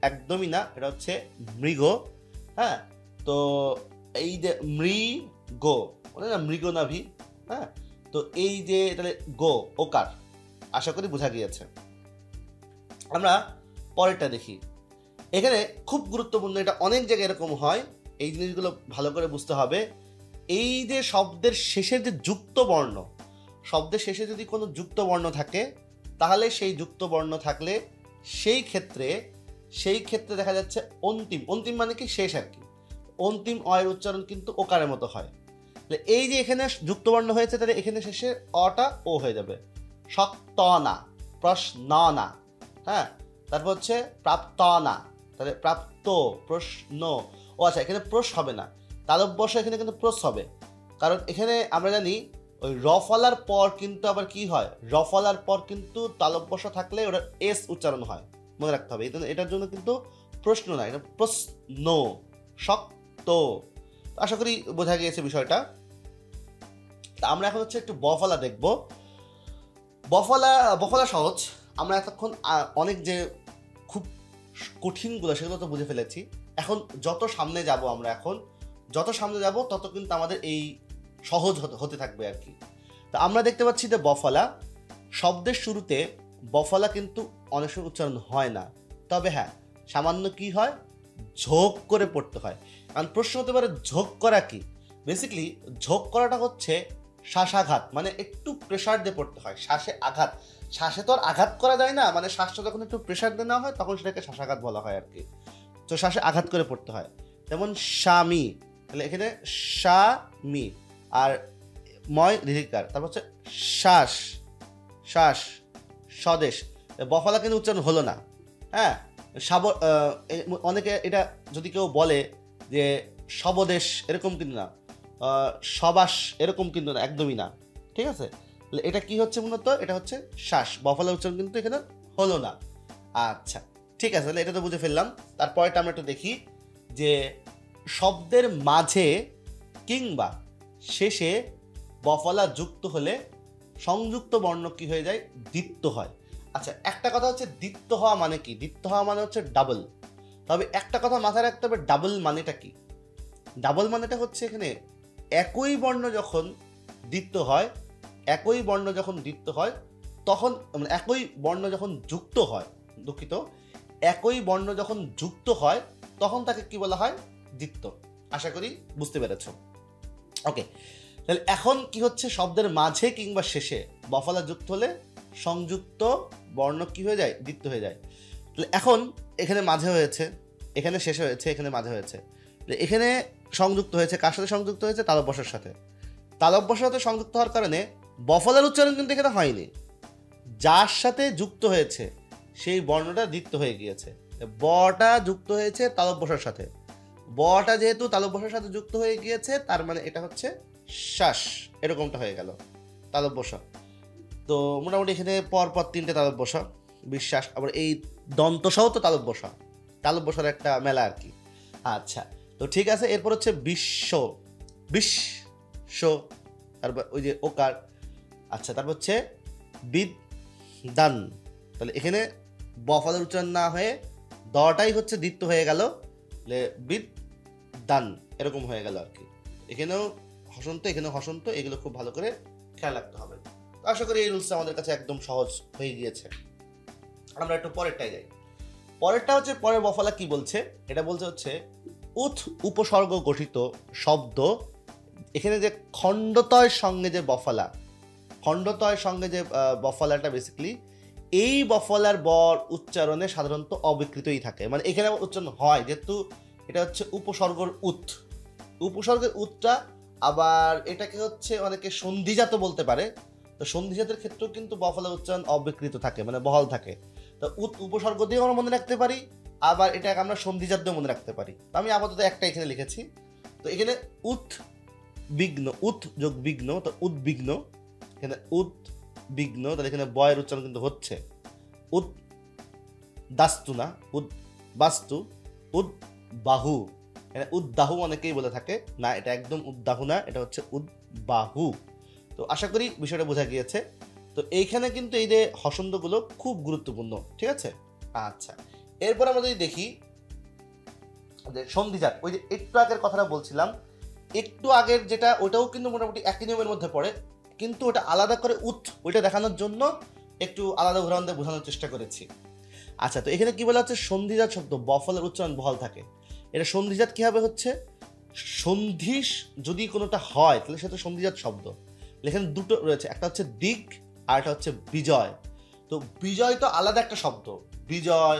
একদমই না, এটা হচ্ছে মৃগ। হ্যাঁ, তো এই যে মৃগ বলে না, মৃগনাভি। হ্যাঁ, তো এই যে তাহলে গো ওকার, আশা করি বোঝা গিয়েছে। আমরা পরেরটা দেখি। এখানে খুব গুরুত্বপূর্ণ, এটা অনেক জায়গায় এরকম হয়, এই জিনিসগুলো ভালো করে বুঝতে হবে। এই যে শব্দের শেষে যে যুক্ত বর্ণ, শব্দের শেষে যদি কোনো যুক্ত বর্ণ থাকে, তাহলে সেই যুক্ত বর্ণ থাকলে সেই ক্ষেত্রে দেখা যাচ্ছে অন্তিম মানে কি, শেষ আর কি, অন্তিম অয়ের উচ্চারণ কিন্তু ওকারের মতো হয়। এই যে এখানে যুক্ত বর্ণ হয়েছে, তাহলে এখানে শেষে অটা ও হয়ে যাবে। শক্ত না, প্রশ্ন না। হ্যাঁ, তারপর হচ্ছে প্রাপ্ত না, তাহলে প্রাপ্ত, প্রশ্ন। ও আচ্ছা, এখানে প্রশ্ন হবে না, তালব্য বসা এখানে কিন্তু প্রশ্ন হবে, কারণ এখানে আমরা জানি ওই র ফলার পর কিন্তু আবার কি হয়, র ফলার পর কিন্তু তালব বসা থাকলে ওটা এস উচ্চারণ হয়, মনে রাখতে হবে। এটার জন্য কিন্তু প্রশ্ন না, এটা প্রশ্ন, শক্ত। আশা করি বোঝা গিয়েছে বিষয়টা। আমরা এখন হচ্ছে একটু বফলা দেখব। বফলা সহজ, আমরা এতক্ষণ অনেক যে খুব কঠিনগুলো সেগুলো তো বুঝে ফেলেছি। এখন যত সামনে যাব তত কিন্তু আমাদের এই সহজ হতে থাকবে আর কি। তো আমরা দেখতে পাচ্ছি যে বফলা শব্দের শুরুতে বফলা কিন্তু অনেক সময় উচ্চারণ হয় না, তবে হ্যাঁ সামান্য কি হয়, ঝোঁক করে পড়তে হয়। কারণ প্রশ্ন হতে পারে ঝোঁক করা কি। বেসিক্যালি ঝোঁক করাটা হচ্ছে শ্বাসাঘাত, মানে একটু প্রেশার দিয়ে পড়তে হয়। শ্বাসে আঘাত, শ্বাসে তো আর আঘাত করা যায় না, মানে শ্বাসটা যখন একটু প্রেশার দিয়ে নেওয়া হয় তখন সেটাকে শ্বাসাঘাত বলা হয় আর কি। তো শ্বাসে আঘাত করে পড়তে হয়। যেমন স্বামী, তাহলে এখানে স্বামী আর ময় ঋকার, তারপর হচ্ছে শ্বাস, শ্বাস, স্বদেশ। বফলা কিন্তু উচ্চারণ হলো না। হ্যাঁ, অনেকে এটা যদি কেউ বলে যে শবদেশ, এরকম কিন্তু না, সবাস এরকম কিন্তু না, একদমই না। ঠিক আছে, এটা কি হচ্ছে মূলত, এটা হচ্ছে শ্বাস, বফলা উচ্চারণ কিন্তু এখানে হলো না। আচ্ছা ঠিক আছে, তাহলে এটা তো বুঝে ফেললাম। তারপরেটা আমরা একটু দেখি যে শব্দের মাঝে কিংবা শেষে বফলা যুক্ত হলে সংযুক্ত বর্ণ কি হয়ে যায়, দ্বিত্ব হয়। আচ্ছা, একটা কথা হচ্ছে দ্বিত্ব হওয়া মানে কি, দ্বিত্ব হওয়া মানে হচ্ছে ডাবল। তবে একটা কথা মাথায় রাখতে হবে, ডাবল মানেটা কি। ডাবল মানেটা হচ্ছে এখানে একই বর্ণ যখন দ্বিত্ব হয়, একই বর্ণ যখন দ্বিত্ব হয় তখন, মানে একই বর্ণ যখন যুক্ত হয়, দুঃখিত, একই বর্ণ যখন যুক্ত হয় তখন তাকে কি বলা হয়, দ্বিত্ব। আশা করি বুঝতে পেরেছ। ওকে, তাহলে এখন কি হচ্ছে, শব্দের মাঝে কিংবা শেষে বফলা যুক্ত হলে সংযুক্ত বর্ণ কি হয়ে যায়, দ্বিত্ব হয়ে যায়। তাহলে এখন এখানে মাঝে হয়েছে, এখানে শেষে হয়েছে, এখানে মাঝে হয়েছে। এখানে সংযুক্ত হয়েছে, কার সাথে সংযুক্ত হয়েছে, তালব বসার সাথে। তালব বসার সাথে সংযুক্ত হওয়ার কারণে বফলার উচ্চারণ কিন্তু এখানে হয়নি, যার সাথে যুক্ত হয়েছে সেই বর্ণটা দ্বিত্ব হয়ে গিয়েছে। বটা যুক্ত হয়েছে তালব বসার সাথে, বটা যেহেতু তালব বসার সাথে যুক্ত হয়ে গিয়েছে তার মানে এটা হচ্ছে শ্বাস, এরকমটা হয়ে গেল তালব বসা। তো মোটামুটি এখানে পরপর 3টে তালব বসা, বিশ্বাস, আবার এই দন্ত সহ তো তালব বসার একটা মেলা আর কি। আচ্ছা, তো ঠিক আছে। এরপর হচ্ছে বিশ্ব, বিশ্ব, তারপর ওই যে ওকার। আচ্ছা, তারপর হচ্ছে বিদ্যান। তাহলে এখানে বফলার উচ্চারণ না হয়ে দটাই হচ্ছে দ্বিত্ব হয়ে গেল, বিদ্যান এরকম হয়ে গেল আর কি। এখানেও হসন্ত, এখানেও হসন্ত, এগুলো খুব ভালো করে খেয়াল রাখতে হবে। আশা করি এই রুলসটা আমাদের কাছে একদম সহজ হয়ে গিয়েছে। আমরা একটু পরেরটাই যাই। পরেরটা হচ্ছে, পরের বফলা কি বলছে, এটা বলছে হচ্ছে উথ উপসর্গ গঠিত শব্দ। এখানে যে খণ্ডতয়ের সঙ্গে যে বফলা, খণ্ডতয়ের সঙ্গে যে বফলাটা, বেসিক্যালি এই বফলার বর উচ্চারণে সাধারণত অবিকৃতই থাকে, মানে এখানে উচ্চারণ হয় যেহেতু এটা হচ্ছে উপসর্গর উৎ, উপসর্গের উৎটা। আবার এটাকে হচ্ছে অনেকে সন্ধিজাত বলতে পারে। তো সন্ধিজাতের ক্ষেত্রেও কিন্তু বফলার উচ্চারণ অবিকৃত থাকে, মানে বহাল থাকে। তো উপসর্গ দিয়েও আমরা মনে রাখতে পারি, আবার এটাকে আমরা সন্ধিজাত দিয়েও মনে রাখতে পারি। আমি আপাতত একটা এখানে লিখেছি। তো এখানে উদ্বিগ্ন, উৎ যোগ বিঘ্ন, তো উদ্বিগ্ন, এখানে উদ্বিগ্ন, তাহলে এখানে বয়ের উচ্চারণ কিন্তু হচ্ছে উদ্দাস্তু না, উদ্বাস্তু, উদ্বাহু। এখানে উদ্দাহু অনেকেই বলে থাকে, না এটা একদম উদ্দাহু না, এটা হচ্ছে উদ্বাহু। তো আশা করি বিষয়টা বোঝা গিয়েছে। তো এইখানে কিন্তু এই যে হসন্তগুলো খুব গুরুত্বপূর্ণ, ঠিক আছে। আচ্ছা, এরপর আমরা যদি দেখি যে সন্ধিজাত, ওই যে একটু আগের কথাটা বলছিলাম, একটু আগের যেটা, ওটাও কিন্তু মোটামুটি একই নিয়মের মধ্যে পড়ে, কিন্তু ওটা আলাদা করে ওইটা দেখানোর জন্য একটু আলাদা উদাহরণ দিয়ে বোঝানোর চেষ্টা করেছি। আচ্ছা, তো এখানে কি বলা হচ্ছে, সন্ধিজাত শব্দ বফলার উচ্চারণ বহাল থাকে। এটা সন্ধিজাত কিভাবে হচ্ছে, সন্ধিস যদি কোনোটা হয় তাহলে সেটা সন্ধিজাত শব্দ। এখানে দুটো রয়েছে, একটা হচ্ছে দিক আর একটা হচ্ছে বিজয়। তো বিজয় তো আলাদা একটা শব্দ, বিজয়,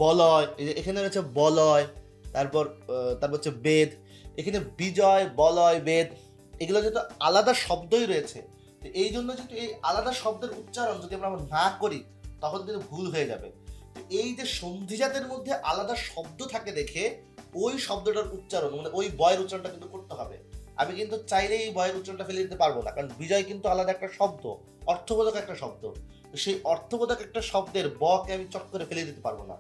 বলয়, এখানে রয়েছে বলয়, তারপর হচ্ছে বেদ। এখানে বিজয়, বলয়, বেদ এগুলো যেহেতু আলাদা শব্দই রয়েছে, তো এই জন্য যদি এই আলাদা শব্দের উচ্চারণ যদি আমরা না করি তখন কিন্তু ভুল হয়ে যাবে। এই যে সন্ধিজাতের মধ্যে আলাদা শব্দ থাকে দেখে ওই শব্দটার উচ্চারণ, মানে ওই বয়ের উচ্চারণটা কিন্তু করতে হবে। আমি কিন্তু চাইলেই এই বয়ের উচ্চারণটা ফেলে দিতে পারবো না, কারণ বিজয় কিন্তু আলাদা একটা শব্দ, অর্থবোধক একটা শব্দ। সেই অর্থবোধক একটা শব্দের বকে আমি চট করে ফেলে দিতে পারবো না,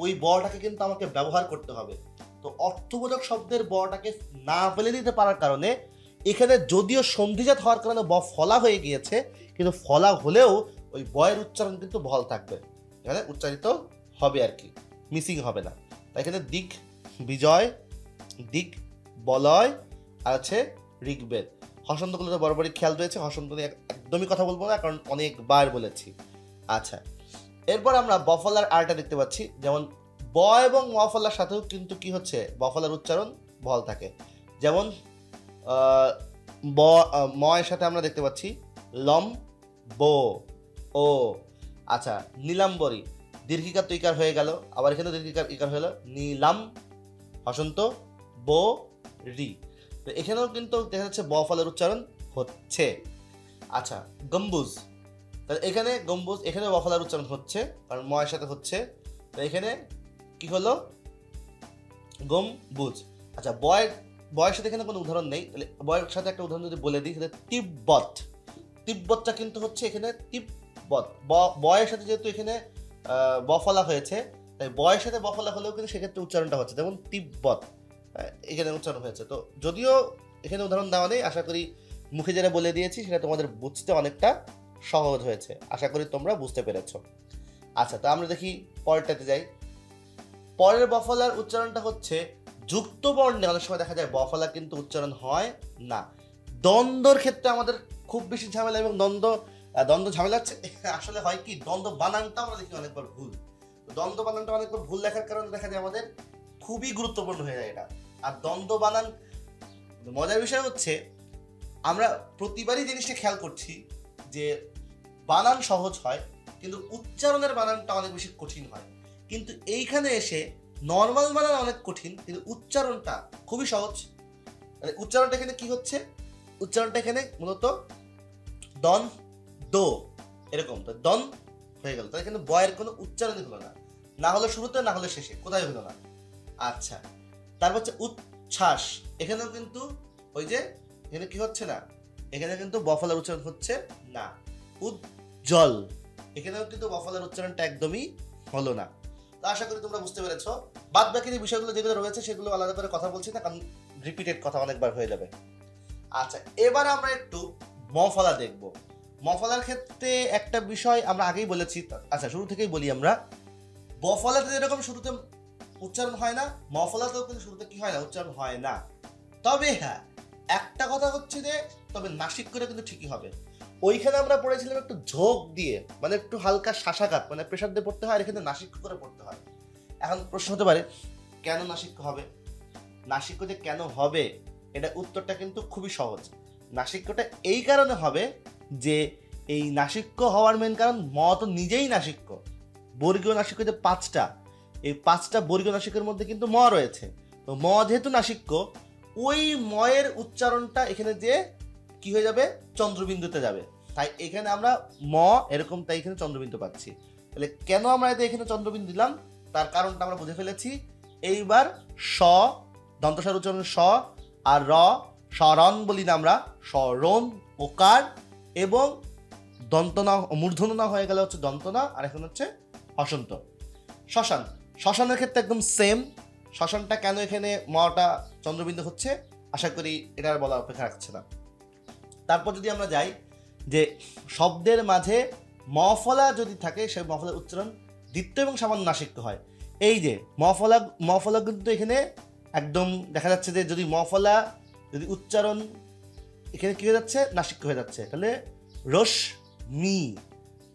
ওই বটাকে কিন্তু আমাকে ব্যবহার করতে হবে। তো অর্থবোধক শব্দের বটাকে না ফেলে দিতে পারার কারণে এখানে যদিও সন্ধিজাত হওয়ার কারণে ব ফলা হয়ে গিয়েছে, কিন্তু ফলা হলেও ওই বয়ের উচ্চারণ কিন্তু বল থাকবে, এখানে উচ্চারিত হবে আর কি, মিসিং হবে না। তাই এখানে দিক বিজয়, দিক বলয়, আর আছে ঋগ্বেদ। হসন্তগুলো তো বরাবরই খেয়াল রয়েছে, হসন্ত নিয়ে একদমই কথা বলবো না, কারণ অনেকবার বলেছি। আচ্ছা, এরপর আমরা বফলার আরটা দেখতে পাচ্ছি, যেমন ব এবং মফলার সাথেও কিন্তু কি হচ্ছে, বফলার উচ্চারণ বল থাকে। যেমন ব ম এর সাথে আমরা দেখতে পাচ্ছি লম বো ও। আচ্ছা, নীলাম্বরী, দীর্ঘিকার তো ইকার হয়ে গেল, আবার এখানে দীর্ঘিকার ইকার হয়ে গেল, নীলাম হসন্ত বো রি। তো এখানেও কিন্তু দেখা যাচ্ছে ব ফলের উচ্চারণ হচ্ছে। আচ্ছা, গম্বুজ, তাহলে এখানে গম্বুজ, এখানে ব ফলের উচ্চারণ হচ্ছে, কারণ ময়ের সাথে হচ্ছে। তো এখানে কি হলো, গম্বুজ। আচ্ছা, বয়ের সাথে এখানে কোনো উদাহরণ নেই, তাহলে বয়ের সাথে একটা উদাহরণ যদি বলে দিই, তাহলে তিব্বত। তিব্বতটা কিন্তু হচ্ছে এখানে তিব্বত, বয়ের সাথে যেহেতু এখানে বফলা হয়েছে, তাই বয়ের সাথে বফলা হলেও কিন্তু সেক্ষেত্রে উচ্চারণটা হচ্ছে, যেমন তিব্বত এখানে উচ্চারণ হয়েছে। তো যদিও এখানে উদাহরণ দেওয়া নেই, আশা করি মুখে যেটা বলে দিয়েছি সেটা তোমাদের বুঝতে অনেকটা সহজ হয়েছে, আশা করি তোমরা বুঝতে পেরেছো। আচ্ছা, তো আমরা দেখি পরেরটাতে যাই। পরের বফলার উচ্চারণটা হচ্ছে যুক্ত বর্ণে অনেক সময় দেখা যায় বফলা কিন্তু উচ্চারণ হয় না। দ্বন্দ্বর ক্ষেত্রে আমাদের খুব বেশি ঝামেলা, এবং দ্বন্দ্ব ঝামেলা হচ্ছে আসলে হয় কি, দ্বন্দ্ব বানানটা আমরা দেখি অনেকবার ভুল। দ্বন্দ্ব বানানটা অনেকবার ভুল লেখার কারণে দেখা যায় আমাদের খুবই গুরুত্বপূর্ণ হয়ে যায় এটা। আর দ্বন্দ্ব বানান, মজার বিষয় হচ্ছে আমরা প্রতিবারই জিনিসটা খেয়াল করছি যে বানান সহজ হয়, কিন্তু উচ্চারণের বানানটা অনেক বেশি কঠিন হয়। কিন্তু এইখানে এসে নর্মাল বানান অনেক কঠিন, কিন্তু উচ্চারণটা খুবই সহজ। উচ্চারণটা এখানে কি হচ্ছে, উচ্চারণটা এখানে মূলত দন দো এরকম, তো দন হয়ে গেল, তাহলে এখানে বয়ের কোনো উচ্চারণই হলো না, না হলো শুরুতে না হলো শেষে, কোথায় হলো না। আচ্ছা, তারপর হচ্ছে উচ্ছ্বাস, এখানেও কিন্তু ওই যে এখানে কি হচ্ছে না, এখানে কিন্তু বফলার উচ্চারণ হচ্ছে না। উজ্জ্বল, এখানেও কিন্তু বফলার উচ্চারণটা একদমই হলো না। তো আশা করি তোমরা বুঝতে পেরেছো। বাদ বাকি যে বিষয়গুলো যেগুলো রয়েছে সেগুলো আলাদা করে কথা বলছি না, কারণ রিপিটেড কথা অনেকবার হয়ে যাবে। আচ্ছা, এবার আমরা একটু মফলা দেখব। মফলার ক্ষেত্রে একটা বিষয় আমরা আগেই বলেছি, আচ্ছা শুরু থেকেই বলি আমরা। বফলাতে যেরকম শুরুতে উচ্চারণ হয় না, মফলাতেও কিন্তু শুরুতে কি হয় না, উচ্চারণ হয় না। তবে হ্যাঁ, একটা কথা হচ্ছে যে তবে নাসিক করে কিন্তু ঠিকই হবে। ওইখানে আমরা পড়েছিলাম একটু ঝোঁক দিয়ে, মানে একটু হালকা শাসাঘাত, মানে প্রেশার দিয়ে পড়তে হয়, আর এখানে নাসিক্য করে পড়তে হয়। এখন প্রশ্ন হতে পারে কেন নাসিক্য হবে, নাসিক্য যে কেন হবে এটা উত্তরটা কিন্তু খুবই সহজ। নাসিক্যটা এই কারণে হবে যে এই নাসিক্য হওয়ার মেন কারণ ম তো নিজেই নাসিক্য। বর্গীয় নাসিক্য যে 5টা, এই 5টা বর্গীয় নাসিকের মধ্যে কিন্তু ম রয়েছে। তো ম যেহেতু নাসিক্য, ওই ময়ের উচ্চারণটা এখানে যে কি হয়ে যাবে, চন্দ্রবিন্দুতে যাবে। তাই এখানে আমরা ম এরকম, তাই এখানে চন্দ্রবিন্দু পাচ্ছি। তাহলে কেন আমরা এখানে চন্দ্রবিন্দু দিলাম তার কারণটা আমরা বুঝে ফেলেছি। এইবার স, দন্তস্বর উচ্চারণ স, আর র, স্মরণ বলি না আমরা, স্মরণ ওকার, এবং দন্তনা মূর্ধন্য হয়ে গেলে হচ্ছে দন্তনা, আর এখন হচ্ছে হসন্ত। শ্মশান, শ্মশানের ক্ষেত্রে একদম সেম। শ্মশানটা কেন এখানে মটা চন্দ্রবিন্দু হচ্ছে আশা করি এটা আর বলার অপেক্ষা রাখছে না। তারপর যদি আমরা যাই যে শব্দের মাঝে মফলা যদি থাকে, সেই মফলার উচ্চারণ দ্বিত্ব এবং সামান্য নাসিক্য হয়। এই যে মফলা কিন্তু এখানে একদম দেখা যাচ্ছে যে যদি মফলা যদি উচ্চারণ এখানে কি হয়ে যাচ্ছে, নাসিক্য হয়ে যাচ্ছে। তাহলে রশ্মি,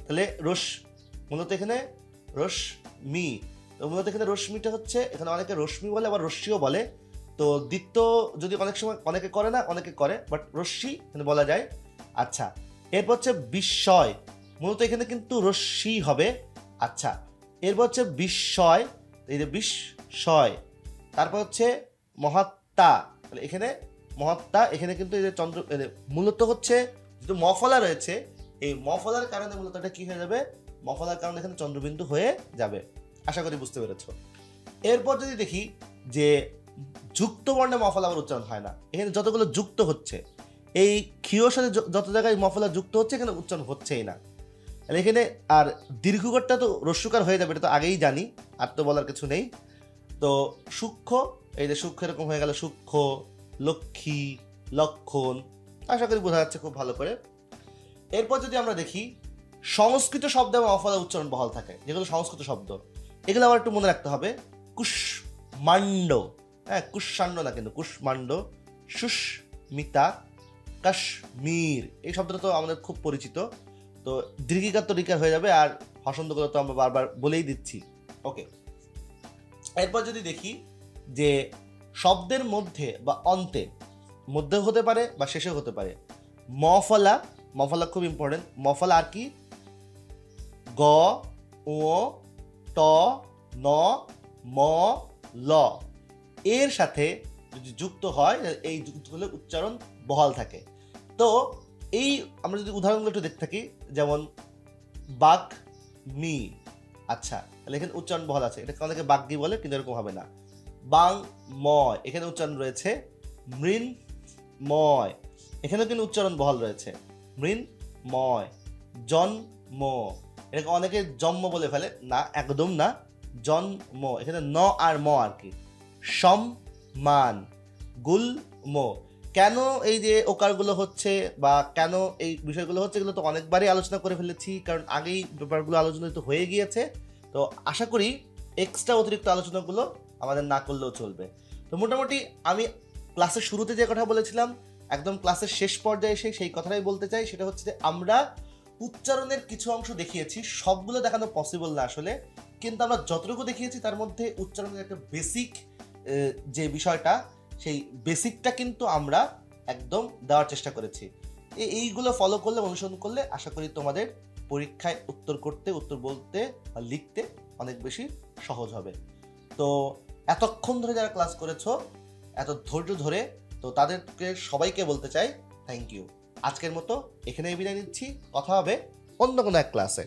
তাহলে মূলত এখানে রশ্মি, তো মূলত এখানে রশ্মিটা হচ্ছে, এখানে অনেকে রশ্মি বলে আবার রশ্মিও বলে। তো দ্বিত্ব যদি অনেক সময় অনেকে করে না, অনেকে করে, বাট রশ্মি এখানে বলা যায়। আচ্ছা, এরপর হচ্ছে বিস্ময়, মূলত এখানে কিন্তু রশ্মি হবে। আচ্ছা, এরপর হচ্ছে বিস্ময়, এই যে বিস্ময়। তারপর হচ্ছে মহাত্মা, তাহলে এখানে মহাত্মা, এখানে কিন্তু এই যে চন্দ্র মূলত হচ্ছে যেহেতু মফলা রয়েছে, এই মফলার কারণে মূলত এটা কি হয়ে যাবে, মফলার কারণে এখানে চন্দ্রবিন্দু হয়ে যাবে। আশা করি বুঝতে পেরেছ। এরপর যদি দেখি যে যুক্ত বর্ণে মফলা আবার উচ্চারণ হয় না। এখানে যতগুলো যুক্ত হচ্ছে, এই ক্ষীয়র সাথে যত জায়গায় মফলা যুক্ত হচ্ছে এখানে উচ্চারণ হচ্ছেই না। এখানে আর দীর্ঘকরটা তো রস্যকার হয়ে যাবে, এটা তো আগেই জানি, আর তো বলার কিছু নেই। তো সূক্ষ্ম, এই যে সূক্ষ্ম এরকম হয়ে গেল সূক্ষ্ম, লক্ষ্মী, লক্ষণ, আশা করি বোঝা যাচ্ছে খুব ভালো করে। এরপর যদি আমরা দেখি সংস্কৃত শব্দ এবং মফলা উচ্চারণ বহাল থাকে, যেগুলো সংস্কৃত শব্দ, এগুলো আবার একটু মনে রাখতে হবে। কুষ্মাণ্ড, হ্যাঁ কুষ্মাণ্ড না কিন্তু কুষ্মাণ্ড, সুস্মিতা, কাশ্মীর, এই শব্দটা তো আমাদের খুব পরিচিত। তো দীর্ঘিকার তো রিকার হয়ে যাবে, আর হসন্তগুলো তো আমরা বারবার বলেই দিচ্ছি। ওকে, এরপর যদি দেখি যে শব্দের মধ্যে বা অন্তে, মধ্যে হতে পারে বা শেষে হতে পারে মফলা, মফলা খুব ইম্পর্টেন্ট। মফলা আর কি? গ, ও, ট, ন, ম, ল, এর সাথে যদি যুক্ত হয়, এই যুক্ত হলে উচ্চারণ বহাল থাকে। তো এই আমরা যদি উদাহরণগুলো একটু দেখতে থাকি, যেমন বাঘ মি, আচ্ছা তাহলে এখানে উচ্চারণ বহাল আছে, এটা অনেকে বাগ্যি বলে, কিন্তু এরকম হবে না। বাং ময়, এখানে উচ্চারণ রয়েছে। মৃন ময়, এখানেও কিন্তু উচ্চারণ বহাল রয়েছে। মৃন ময়। জন্ম, এটাকে অনেকে জন্ম বলে ফেলে, না একদম না, জন্ম, এখানে ন আর ম আর কি। সম্মান, গুল্ম, কেন এই যে ওকারগুলো হচ্ছে বা কেন এই বিষয়গুলো হচ্ছে, এগুলো তো অনেকবারই আলোচনা করে ফেলেছি, কারণ আগেই ব্যাপারগুলো আলোচনা তো হয়ে গিয়েছে। তো আশা করি এক্সট্রা অতিরিক্ত আলোচনাগুলো আমাদের না করলেও চলবে। তো মোটামুটি আমি ক্লাসের শুরুতে যে কথা বলেছিলাম, একদম ক্লাসের শেষ পর্যায়ে এসে সেই কথাটাই বলতে চাই, সেটা হচ্ছে যে আমরা উচ্চারণের কিছু অংশ দেখিয়েছি, সবগুলো দেখানো পসিবল না আসলে, কিন্তু আমরা যতটুকু দেখিয়েছি তার মধ্যে উচ্চারণের একটা বেসিক যে বিষয়টা, সেই বেসিকটা কিন্তু আমরা একদম দেওয়ার চেষ্টা করেছি। এইগুলো ফলো করলে, অনুসরণ করলে আশা করি তোমাদের পরীক্ষায় উত্তর করতে, উত্তর বলতে বা লিখতে অনেক বেশি সহজ হবে। তো এতক্ষণ ধরে যারা ক্লাস করেছো, এত ধৈর্য ধরে, তো তাদেরকে সবাইকে বলতে চাই থ্যাংক ইউ। আজকের মতো এখানেই বিদায় নিচ্ছি, কথা হবে অন্য কোনো এক ক্লাসে।